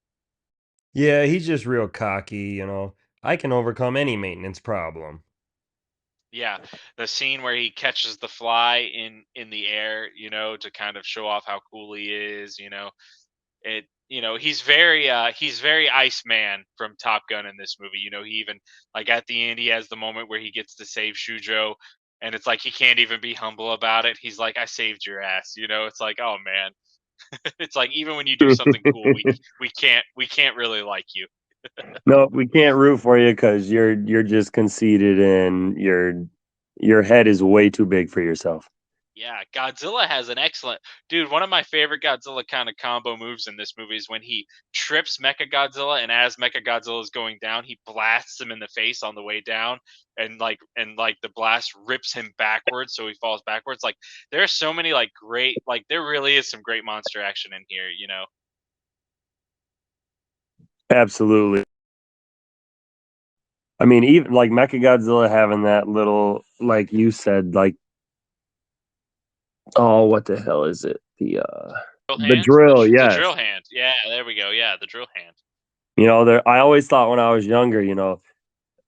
Yeah, he's just real cocky, I can overcome any maintenance problem. Yeah, the scene where he catches the fly in the air, to kind of show off how cool he is. He's very Iceman from Top Gun in this movie. He even, like, at the end, he has the moment where he gets to save Shujo, and it's like he can't even be humble about it. He's like, "I saved your ass." It's like, oh man. It's like, even when you do something cool, we can't really like you. No, we can't root for you because you're just conceited and your head is way too big for yourself. Yeah, Godzilla has an excellent dude. One of my favorite Godzilla kind of combo moves in this movie is when he trips Mechagodzilla, and as Mechagodzilla is going down, he blasts him in the face on the way down, and the blast rips him backwards, so he falls backwards. Like, there are so many like great, like, there really is some great monster action in here. Absolutely. I mean, even like Mechagodzilla having that little, like you said, like, oh, what the hell is it? Drill The hand, drill, the yes. drill hand. Yeah, there we go. Yeah, the drill hand. There. I always thought when I was younger,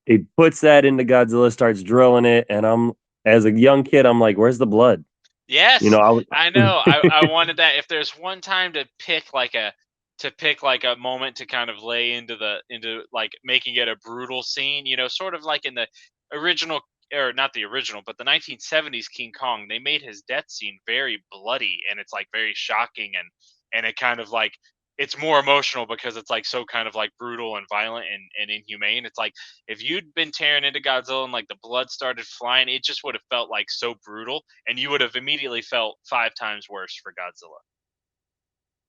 he puts that into Godzilla, starts drilling it, and as a young kid, I'm like, where's the blood? Yes, I was. I know. I wanted that. If there's one time to pick like a moment to kind of lay into like making it a brutal scene, sort of like in the original, or not the original, but the 1970s King Kong, they made his death scene very bloody, and it's like very shocking, and it kind of like, it's more emotional because it's like so kind of like brutal and violent and inhumane. It's like, if you'd been tearing into Godzilla and like the blood started flying, it just would have felt like so brutal, and you would have immediately felt 5 times worse for Godzilla.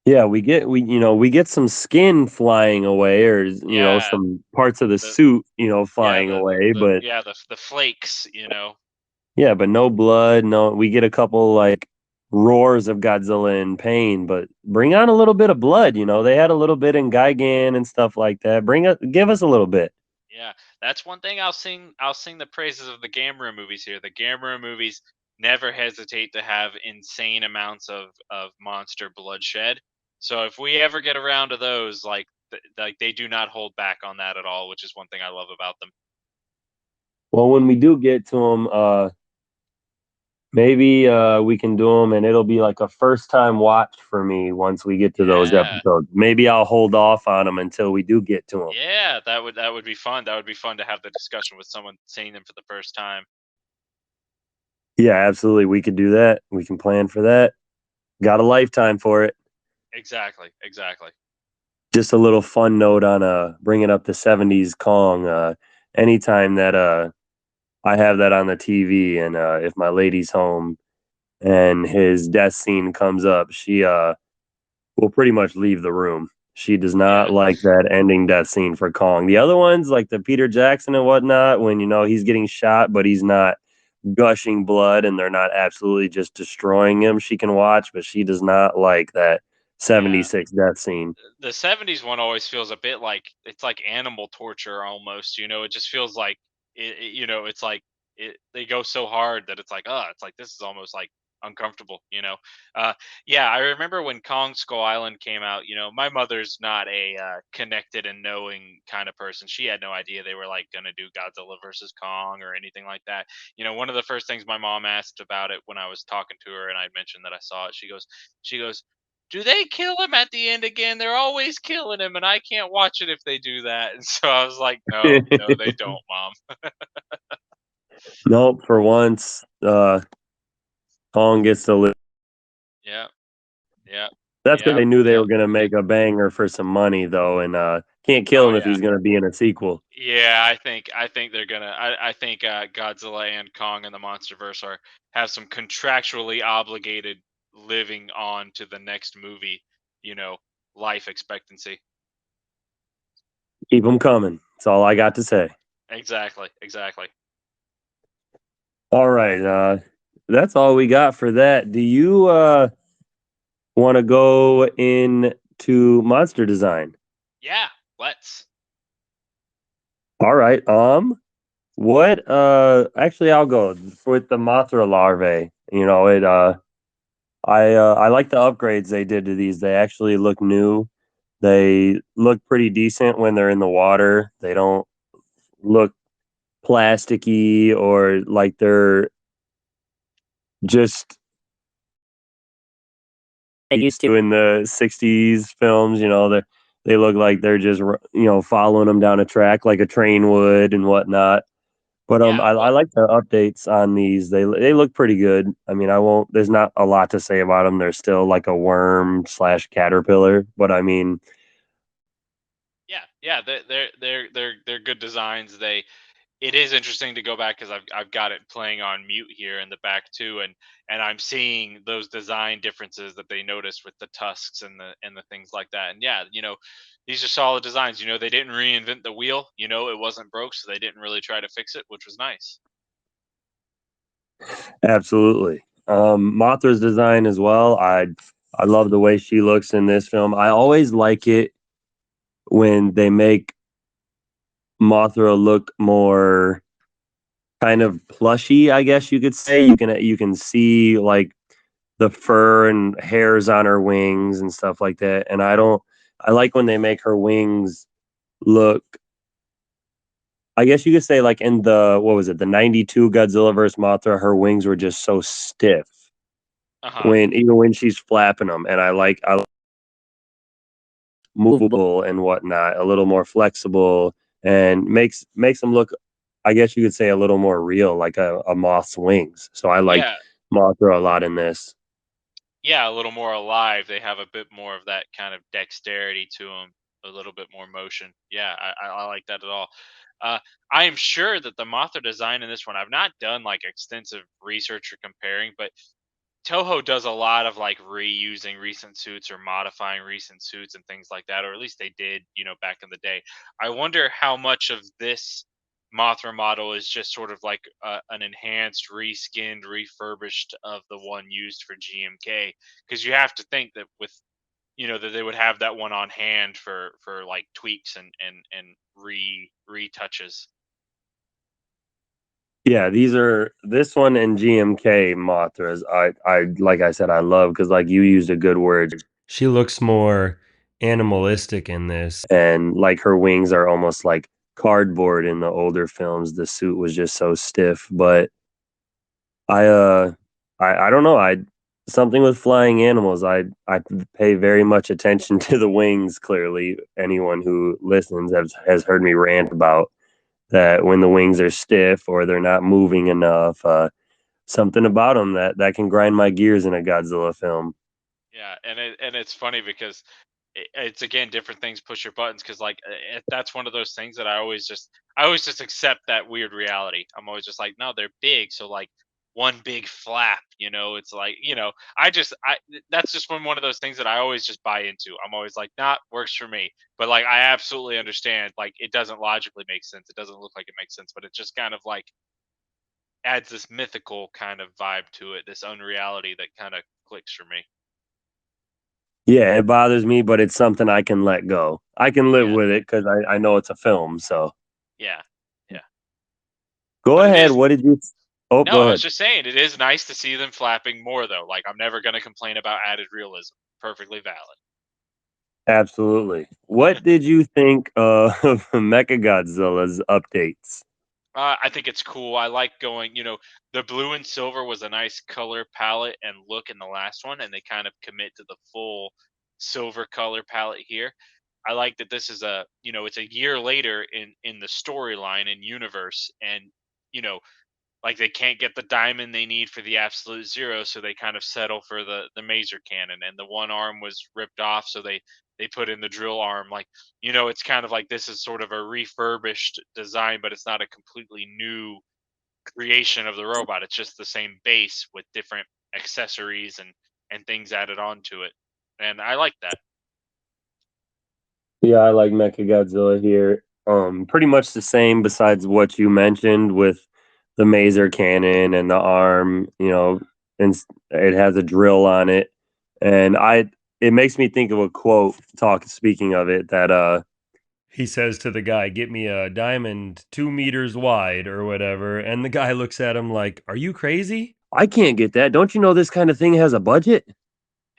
Yeah, we get some skin flying away, or Yeah, some parts of the the suit yeah flying away, but the flakes. yeah, but no blood. No, we get a couple like roars of Godzilla in pain, but bring on a little bit of blood. They had a little bit in Gigan and stuff like that. Give us a little bit. Yeah, that's one thing I'll sing the praises of the Gamera movies here. The Gamera movies never hesitate to have insane amounts of monster bloodshed. So if we ever get around to those, like they do not hold back on that at all, which is one thing I love about them. Well, when we do get to them, maybe we can do them, and it'll be like a first time watch for me once we get to those Yeah. episodes. Maybe I'll hold off on them until we do get to them. Yeah, that would be fun. That would be fun to have the discussion with someone seeing them for the first time. Yeah, absolutely. We could do that. We can plan for that. Got a lifetime for it. Exactly, exactly. Just a little fun note on bringing up the 70s Kong. Anytime that I have that on the TV, and if my lady's home and his death scene comes up, she will pretty much leave the room. She does not Yeah. like that ending death scene for Kong. The other ones, like the Peter Jackson and whatnot, when he's getting shot, but he's not gushing blood and they're not absolutely just destroying him, she can watch, but she does not like that Yeah. 76 death scene. The 70s one always feels a bit like, it's like animal torture almost. It just feels like it's like, they go so hard that it's like, it's like, this is almost like uncomfortable. uh yeah, I remember when Kong Skull Island came out. My mother's not a connected and knowing kind of person. She had no idea they were like going to do Godzilla versus Kong or anything like that. One of the first things my mom asked about it when I was talking to her and I mentioned that I saw it, she goes, "Do they kill him at the end again? They're always killing him, and I can't watch it if they do that." And so I was like, "No, no, they don't, mom." Nope, for once, Kong gets to live. Yeah, yeah, That's because yeah, they knew they yeah. were going to make a banger for some money, though, and can't kill Oh him if yeah, he's going to be in a sequel. yeah. I think they're gonna. I think Godzilla and Kong and the MonsterVerse have some contractually obligated living on to the next movie. You know, life expectancy. Keep them coming. That's all I got to say. Exactly, exactly. All right, that's all we got for that. Do you want to go into to monster design. Yeah, let's. All right. What? Actually, I'll go with the Mothra larvae. I like the upgrades they did to these. They actually look new. They look pretty decent when they're in the water. They don't look plasticky or like they're just used to in the '60s films. They look like they're just following them down a track like a train would and whatnot. But Yeah, I well, like the updates on these. They look pretty good. I mean, I won't. There's not a lot to say about them. They're still like a worm slash caterpillar. But I mean, yeah, they're good designs. It is interesting to go back because I've got it playing on mute here in the back too, and I'm seeing those design differences that they noticed with the tusks and the things like that. And yeah, these are solid designs. They didn't reinvent the wheel. It wasn't broke, so they didn't really try to fix it, which was nice. absolutely. Mothra's design as well. I love the way she looks in this film. I always like it when they make Mothra look more kind of plushy, I guess you could say. You can see like the fur and hairs on her wings and stuff like that. And I like when they make her wings look, I guess you could say, like in the what was it, the '92 Godzilla vs Mothra, her wings were just so stiff Uh huh. when even when she's flapping them, and I like movable and whatnot, a little more flexible, and makes them look, I guess you could say, a little more real, like a moth's wings. So I like Yeah, Mothra a lot in this. yeah, a little more alive. They have a bit more of that kind of dexterity to them, a little bit more motion. Yeah, I like that at all. Uh, I am sure that the Mothra design in this one, I've not done like extensive research or comparing, but Toho does a lot of like reusing recent suits or modifying recent suits and things like that, or at least they did, back in the day. I wonder how much of this Mothra model is just sort of like an enhanced, reskinned, refurbished of the one used for GMK, because you have to think that with that they would have that one on hand for like tweaks and retouches. Yeah, this one and GMK Mothras. I like I said, I love because like you used a good word. She looks more animalistic in this. And like her wings are almost like cardboard in the older films. The suit was just so stiff. But I I don't know. I something with flying animals. I pay very much attention to the wings. Clearly, anyone who listens has heard me rant about that when the wings are stiff or they're not moving enough. Something about them that can grind my gears in a Godzilla film. Yeah, and it's funny because it's again different things push your buttons because like that's one of those things that I always just accept that weird reality. I'm always just like, no, they're big, so like one big flap, it's like I that's just one of those things that I always just buy into. I'm always like, nah, works for me. But like I absolutely understand, like it doesn't logically make sense. It doesn't look like it makes sense, but it just kind of like adds this mythical kind of vibe to it, this unreality that kind of clicks for me. Yeah, it bothers me, but it's something I can let go. I can live Yeah, with it because I know it's a film. So yeah, yeah. go But it ahead. is What did you? Oh, No, go I was ahead. just saying it is nice to see them flapping more though. Like I'm never gonna complain about added realism. Perfectly valid. Absolutely. What did you think of Mechagodzilla's updates? I think it's cool. I like going, the blue and silver was a nice color palette and look in the last one, and they kind of commit to the full silver color palette here. I like that this is it's a year later in the storyline and universe, and you know, like they can't get the diamond they need for the absolute zero, so they kind of settle for the maser cannon, and the one arm was ripped off, so they put in the drill arm. Like it's kind of like this is sort of a refurbished design, but it's not a completely new creation of the robot. It's just the same base with different accessories and things added onto it, and I like that. Yeah, I like Mechagodzilla here. Pretty much the same besides what you mentioned with the maser cannon and the arm, and it has a drill on it. And it makes me think of a quote speaking of it that He says to the guy, "Get me a diamond 2 meters wide or whatever." And the guy looks at him like, "Are you crazy?" I can't get that. Don't you know this kind of thing has a budget?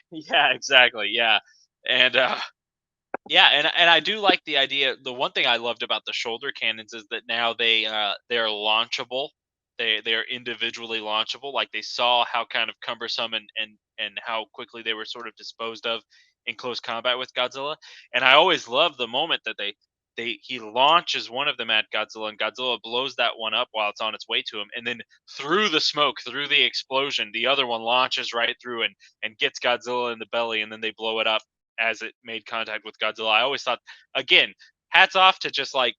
Yeah, exactly. Yeah, and yeah, and I do like the idea. The one thing I loved about the shoulder cannons is that now they're launchable. They're individually launchable. Like they saw how kind of cumbersome and how quickly they were sort of disposed of in close combat with Godzilla. And I always love the moment that they he launches one of them at Godzilla, and Godzilla blows that one up while it's on its way to him, and then through the smoke, through the explosion, the other one launches right through and gets Godzilla in the belly, and then they blow it up as it made contact with Godzilla. I always thought, again, hats off to just like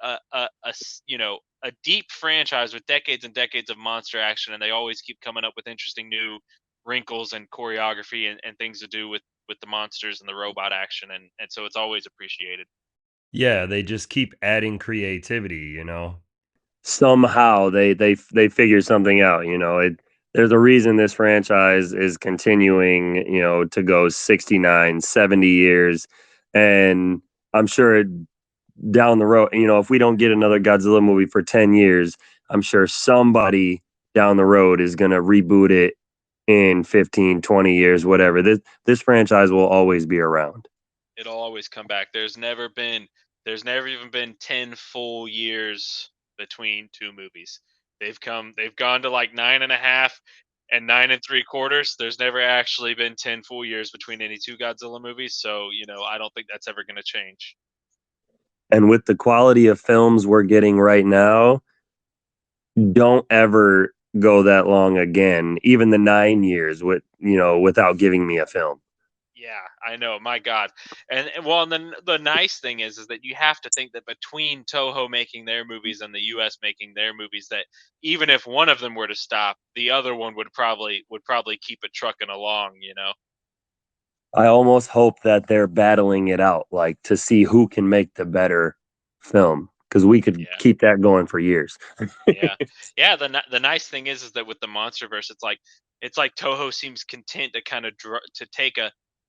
a deep franchise with decades and decades of monster action, and they always keep coming up with interesting new wrinkles and choreography and things to do with the monsters and the robot action, and so it's always appreciated. Yeah, they just keep adding creativity, you know? Somehow they figure something out, you know. There's a reason this franchise is continuing, you know, to go 69, 70 years, and I'm sure down the road, you know, if we don't get another Godzilla movie for 10 years, I'm sure somebody down the road is going to reboot it in 15, 20 years, whatever. This franchise will always be around. It'll always come back. There's never even been 10 full years between two movies. They've gone to like 9.5 and 9 3/4. There's never actually been 10 full years between any two Godzilla movies. So, I don't think that's ever gonna change. And with the quality of films we're getting right now, don't ever go that long again, even the 9 years with, you know, without giving me a film. Yeah, I know. My God, and well, and then the nice thing is that you have to think that between Toho making their movies and the U.S. making their movies, that even if one of them were to stop, the other one would probably keep it trucking along. I almost hope that they're battling it out, like, to see who can make the better film, because we could Yeah. keep that going for years. Yeah, yeah. The nice thing is that with the MonsterVerse, it's like Toho seems content to kind of to take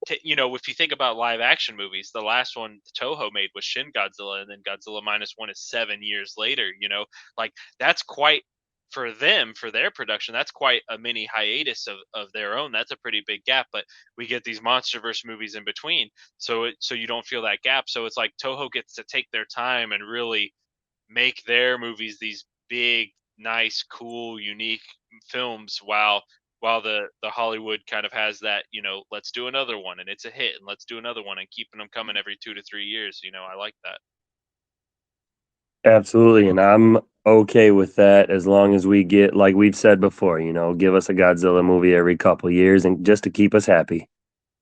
if you think about live action movies, the last one Toho made was Shin Godzilla, and then Godzilla minus one is 7 years later. Like that's quite for them for their production. That's quite a mini hiatus of their own. That's a pretty big gap. But we get these MonsterVerse movies in between, so you don't feel that gap. So it's like Toho gets to take their time and really make their movies these big, nice, cool, unique films while the Hollywood kind of has that, let's do another one and it's a hit and let's do another one and keeping them coming every 2 to 3 years, I like that. Absolutely, and I'm okay with that as long as we get, like we've said before, you know, give us a Godzilla movie every couple years and just to keep us happy.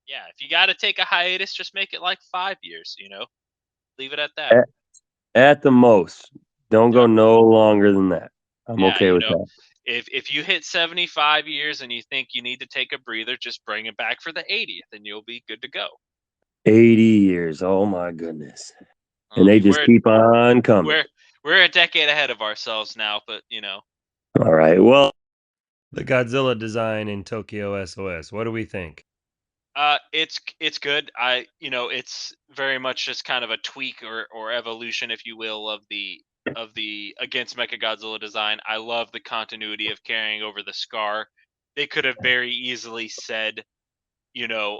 Yeah, if you got to take a hiatus, just make it like 5 years, Leave it at that. At, at the most. Don't go Yep. no longer than that. I'm Yeah, okay with that. if you hit 75 years and you think you need to take a breather, just bring it back for the 80th and you'll be good to go. 80 years. Oh my goodness. And I they mean, just keep on coming. we're we're a decade ahead of ourselves now, but All right. Well, The Godzilla design in Tokyo SOS. What do we think? it's good. It's very much just kind of a tweak or evolution, if you will, of the against Mechagodzilla design. I love the continuity of carrying over the scar. They could have very easily said,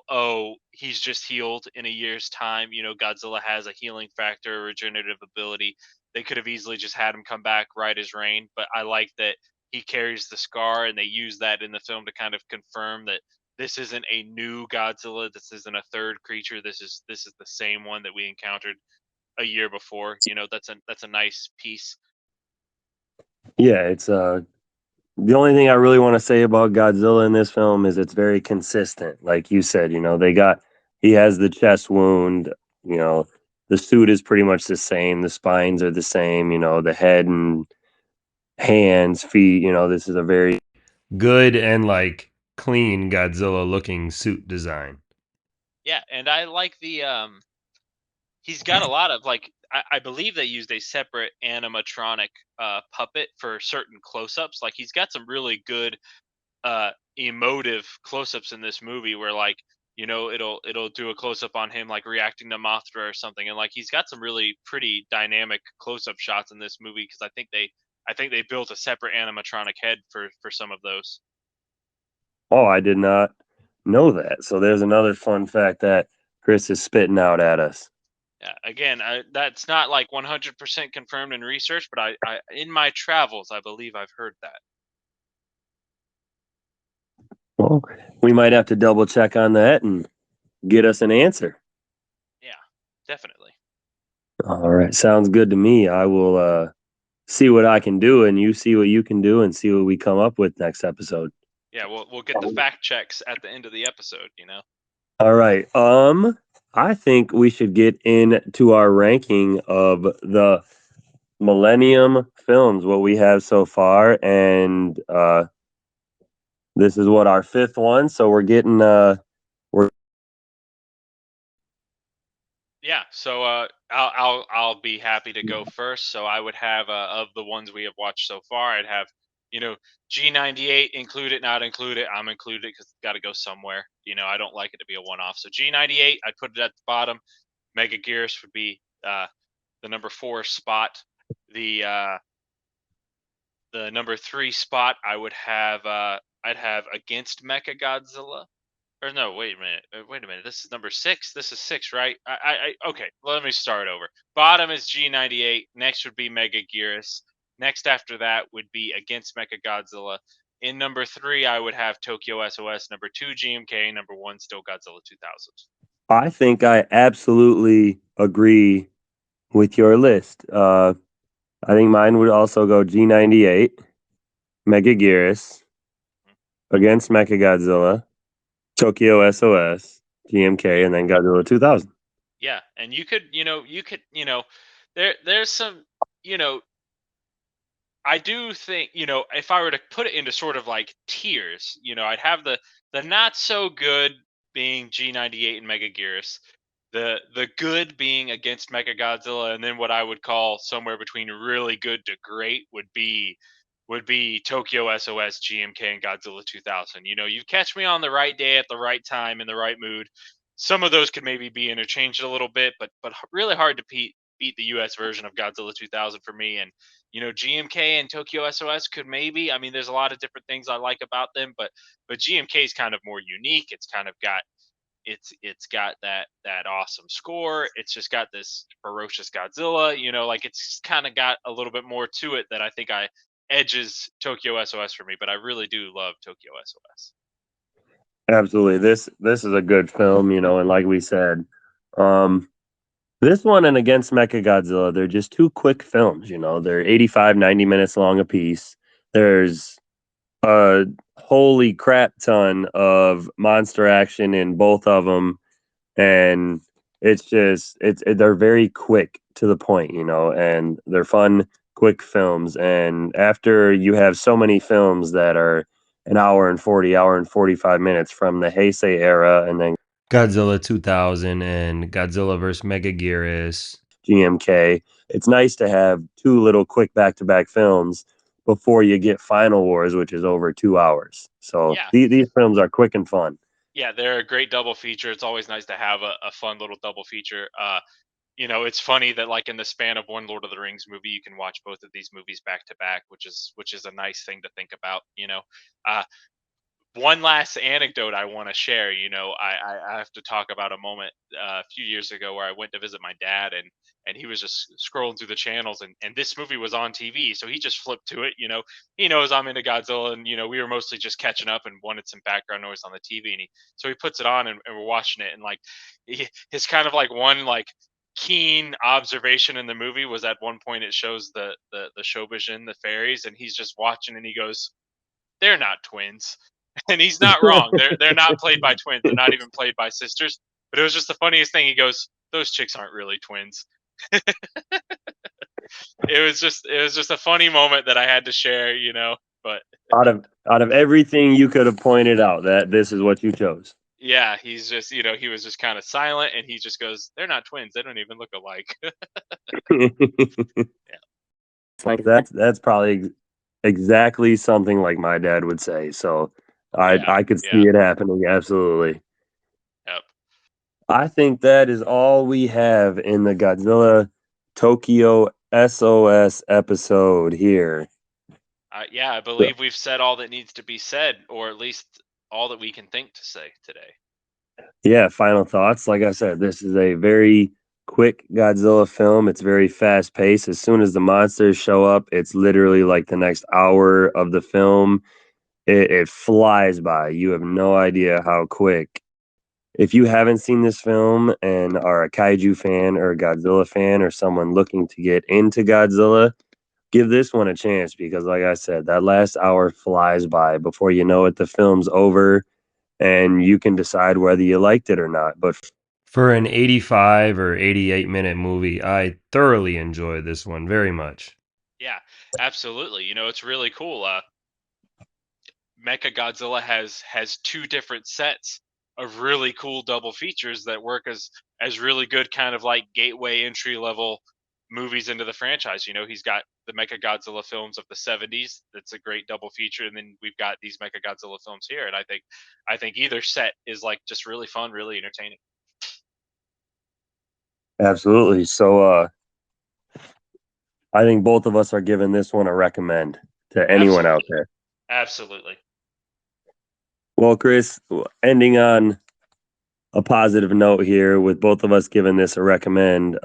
oh, he's just healed in a year's time. Godzilla has a healing factor, a regenerative ability. They could have easily just had him come back right as rain, but I like that he carries the scar and they use that in the film to kind of confirm that this isn't a new Godzilla. This isn't a third creature. This is the same one that we encountered a year before. That's a nice piece. yeah, it's the only thing I really want to say about Godzilla in this film is it's very consistent. Like you said, you know, he has the chest wound, you know, the suit is pretty much the same, the spines are the same, you know, the head and hands, feet, you know, this is a very Good and like clean Godzilla looking suit design. Yeah, and I like the. He's got a lot of like I believe they used a separate animatronic puppet for certain close-ups. Like he's got some really good emotive close-ups in this movie where like it'll do a close-up on him like reacting to Mothra or something, and like he's got some really pretty dynamic close-up shots in this movie because I think they built a separate animatronic head for some of those. Oh, I did not know that. So there's another fun fact that Chris is spitting out at us. Yeah, again, that's not like 100% confirmed in research, but I in my travels I believe I've heard that. Well, we might have to double check on that and get us an answer. Yeah, definitely. All right, sounds good to me. I will see what I can do, and you see what you can do, and see what we come up with next episode. Yeah, we'll get the fact checks at the end of the episode. All right. I think we should get into our ranking of the Millennium films, what we have so far, and this is what our fifth one. So we're getting we're Yeah, so I'll be happy to go first. So I would have of the ones we have watched so far, I'd have you know G98 include it, not include it. I'm included because it's got to go somewhere. I don't like it to be a one-off. So G98, I'd put it at the bottom. Mega Gears would be the number 4 spot. The number 3 spot I'd have Against Mecha Godzilla. Or no, wait a minute. Wait a minute. This is number 6. This is 6, right? Okay. Let me start over. Bottom is G98. Next would be Mega Gearus. Next after that would be Against Mecha Godzilla. In number 3, I would have Tokyo S.O.S. Number 2, GMK. Number 1, still Godzilla 2000. I think I absolutely agree with your list. I think mine would also go G98, Mega Gearus, Against Mechagodzilla, Tokyo SOS, GMK, and then Godzilla 2000. Yeah, and there's some, you know, I do think, if I were to put it into sort of like tiers, I'd have the not so good being G98 and Mega Gearus, the good being Against Mechagodzilla, and then what I would call somewhere between really good to great would be Tokyo SOS, GMK, and Godzilla 2000. You catch me on the right day at the right time in the right mood. Some of those could maybe be interchanged a little bit, but really hard to beat the US version of Godzilla 2000 for me. And GMK and Tokyo SOS could maybe. I mean, there's a lot of different things I like about them, but GMK is kind of more unique. It's kind of got it's got that awesome score. It's just got this ferocious Godzilla. Like it's kind of got a little bit more to it that I think I edges Tokyo SOS for me. But I really do love Tokyo SOS. Absolutely. This is a good film, and like we said, this one and Against Mechagodzilla, they're just two quick films, They're 85, 90 minutes long a piece. There's a holy crap ton of monster action in both of them, and they're very quick to the point, and they're fun, quick films. And after you have so many films that are an hour and 40, hour and 45 minutes from the Heisei era, and then Godzilla 2000 and Godzilla vs. Megaguirus. GMK, it's nice to have two little quick back-to-back films before you get Final Wars, which is over 2 hours. So Yeah. these films are quick and fun. Yeah, they're a great double feature. It's always nice to have a fun little double feature. It's funny that like in the span of one Lord of the Rings movie, you can watch both of these movies back to back, which is a nice thing to think about. Uh, One last anecdote I want to share. I have to talk about a moment a few years ago where I went to visit my dad, and he was just scrolling through the channels, and this movie was on TV, so he just flipped to it. He knows I'm into Godzilla, and we were mostly just catching up and wanted some background noise on the TV, and so he puts it on, and we're watching it, and like his kind of like one like keen observation in the movie was at one point it shows the Shobijin, the fairies, and he's just watching, and he goes, "They're not twins." And he's not wrong. They're not played by twins. They're not even played by sisters. But it was just the funniest thing. He goes, "Those chicks aren't really twins." It was just a funny moment that I had to share, But Out of everything you could have pointed out, that this is what you chose. yeah, he's just he was just kind of silent, and he just goes, "They're not twins. They don't even look alike." That's probably exactly something like my dad would say. So Yeah, I could yeah, see it happening, absolutely. yep. I think that is all we have in the Godzilla Tokyo SOS episode here. Yeah, I So, believe we've said all that needs to be said, or at least all that we can think to say today. yeah, final thoughts. Like I said, this is a very quick Godzilla film. It's very fast paced. As soon as the monsters show up, it's literally like the next hour of the film. It flies by. You have no idea how quick. If you haven't seen this film and are a kaiju fan or a Godzilla fan or someone looking to get into Godzilla, give this one a chance because, like I said, that last hour flies by. Before you know it, the film's over and you can decide whether you liked it or not. But For an 85 or 88-minute movie, I thoroughly enjoyed this one very much. Yeah, absolutely. You know, it's really cool. Mecha Godzilla has two different sets of really cool double features that work as really good kind of like gateway entry level movies into the franchise. You know, he's got the Mecha Godzilla films of the 70s. That's a great double feature, and then we've got these Mecha Godzilla films here. And I think either set is like just really fun, really entertaining. absolutely. So, I think both of us are giving this one a recommend to anyone out Absolutely, there. absolutely. Well, Chris, ending on a positive note here with both of us giving this a recommend.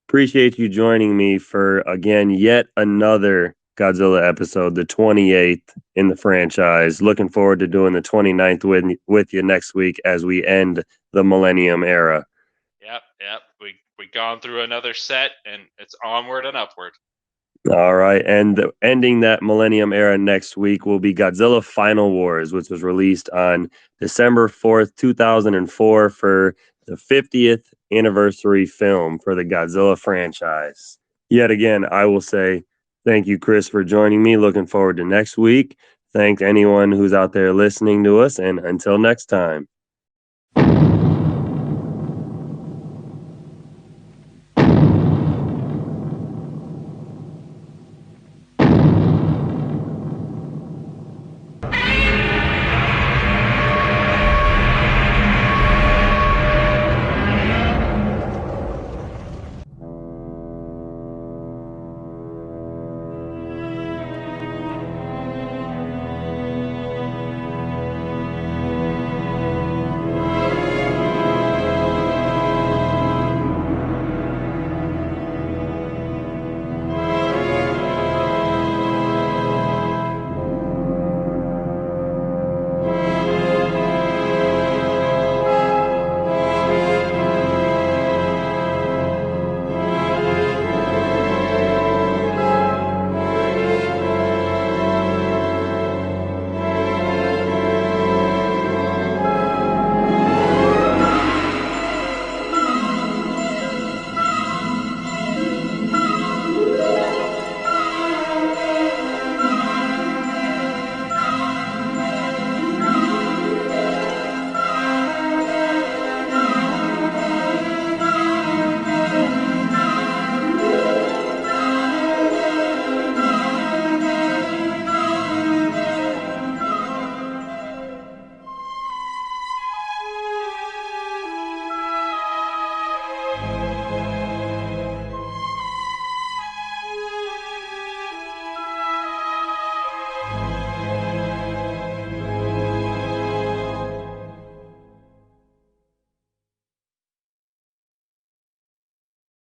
Appreciate you joining me for again yet another Godzilla episode, the 28th in the franchise. Looking forward to doing the 29th with you next week as we end the Millennium Era. Yep, yep. We gone through another set, and it's onward and upward. All right, and ending that Millennium Era next week will be Godzilla Final Wars, which was released on December 4th, 2004 for the 50th anniversary film for the Godzilla franchise. Yet again, I will say thank you, Chris, for joining me. Looking forward to next week. Thank anyone who's out there listening to us, and until next time.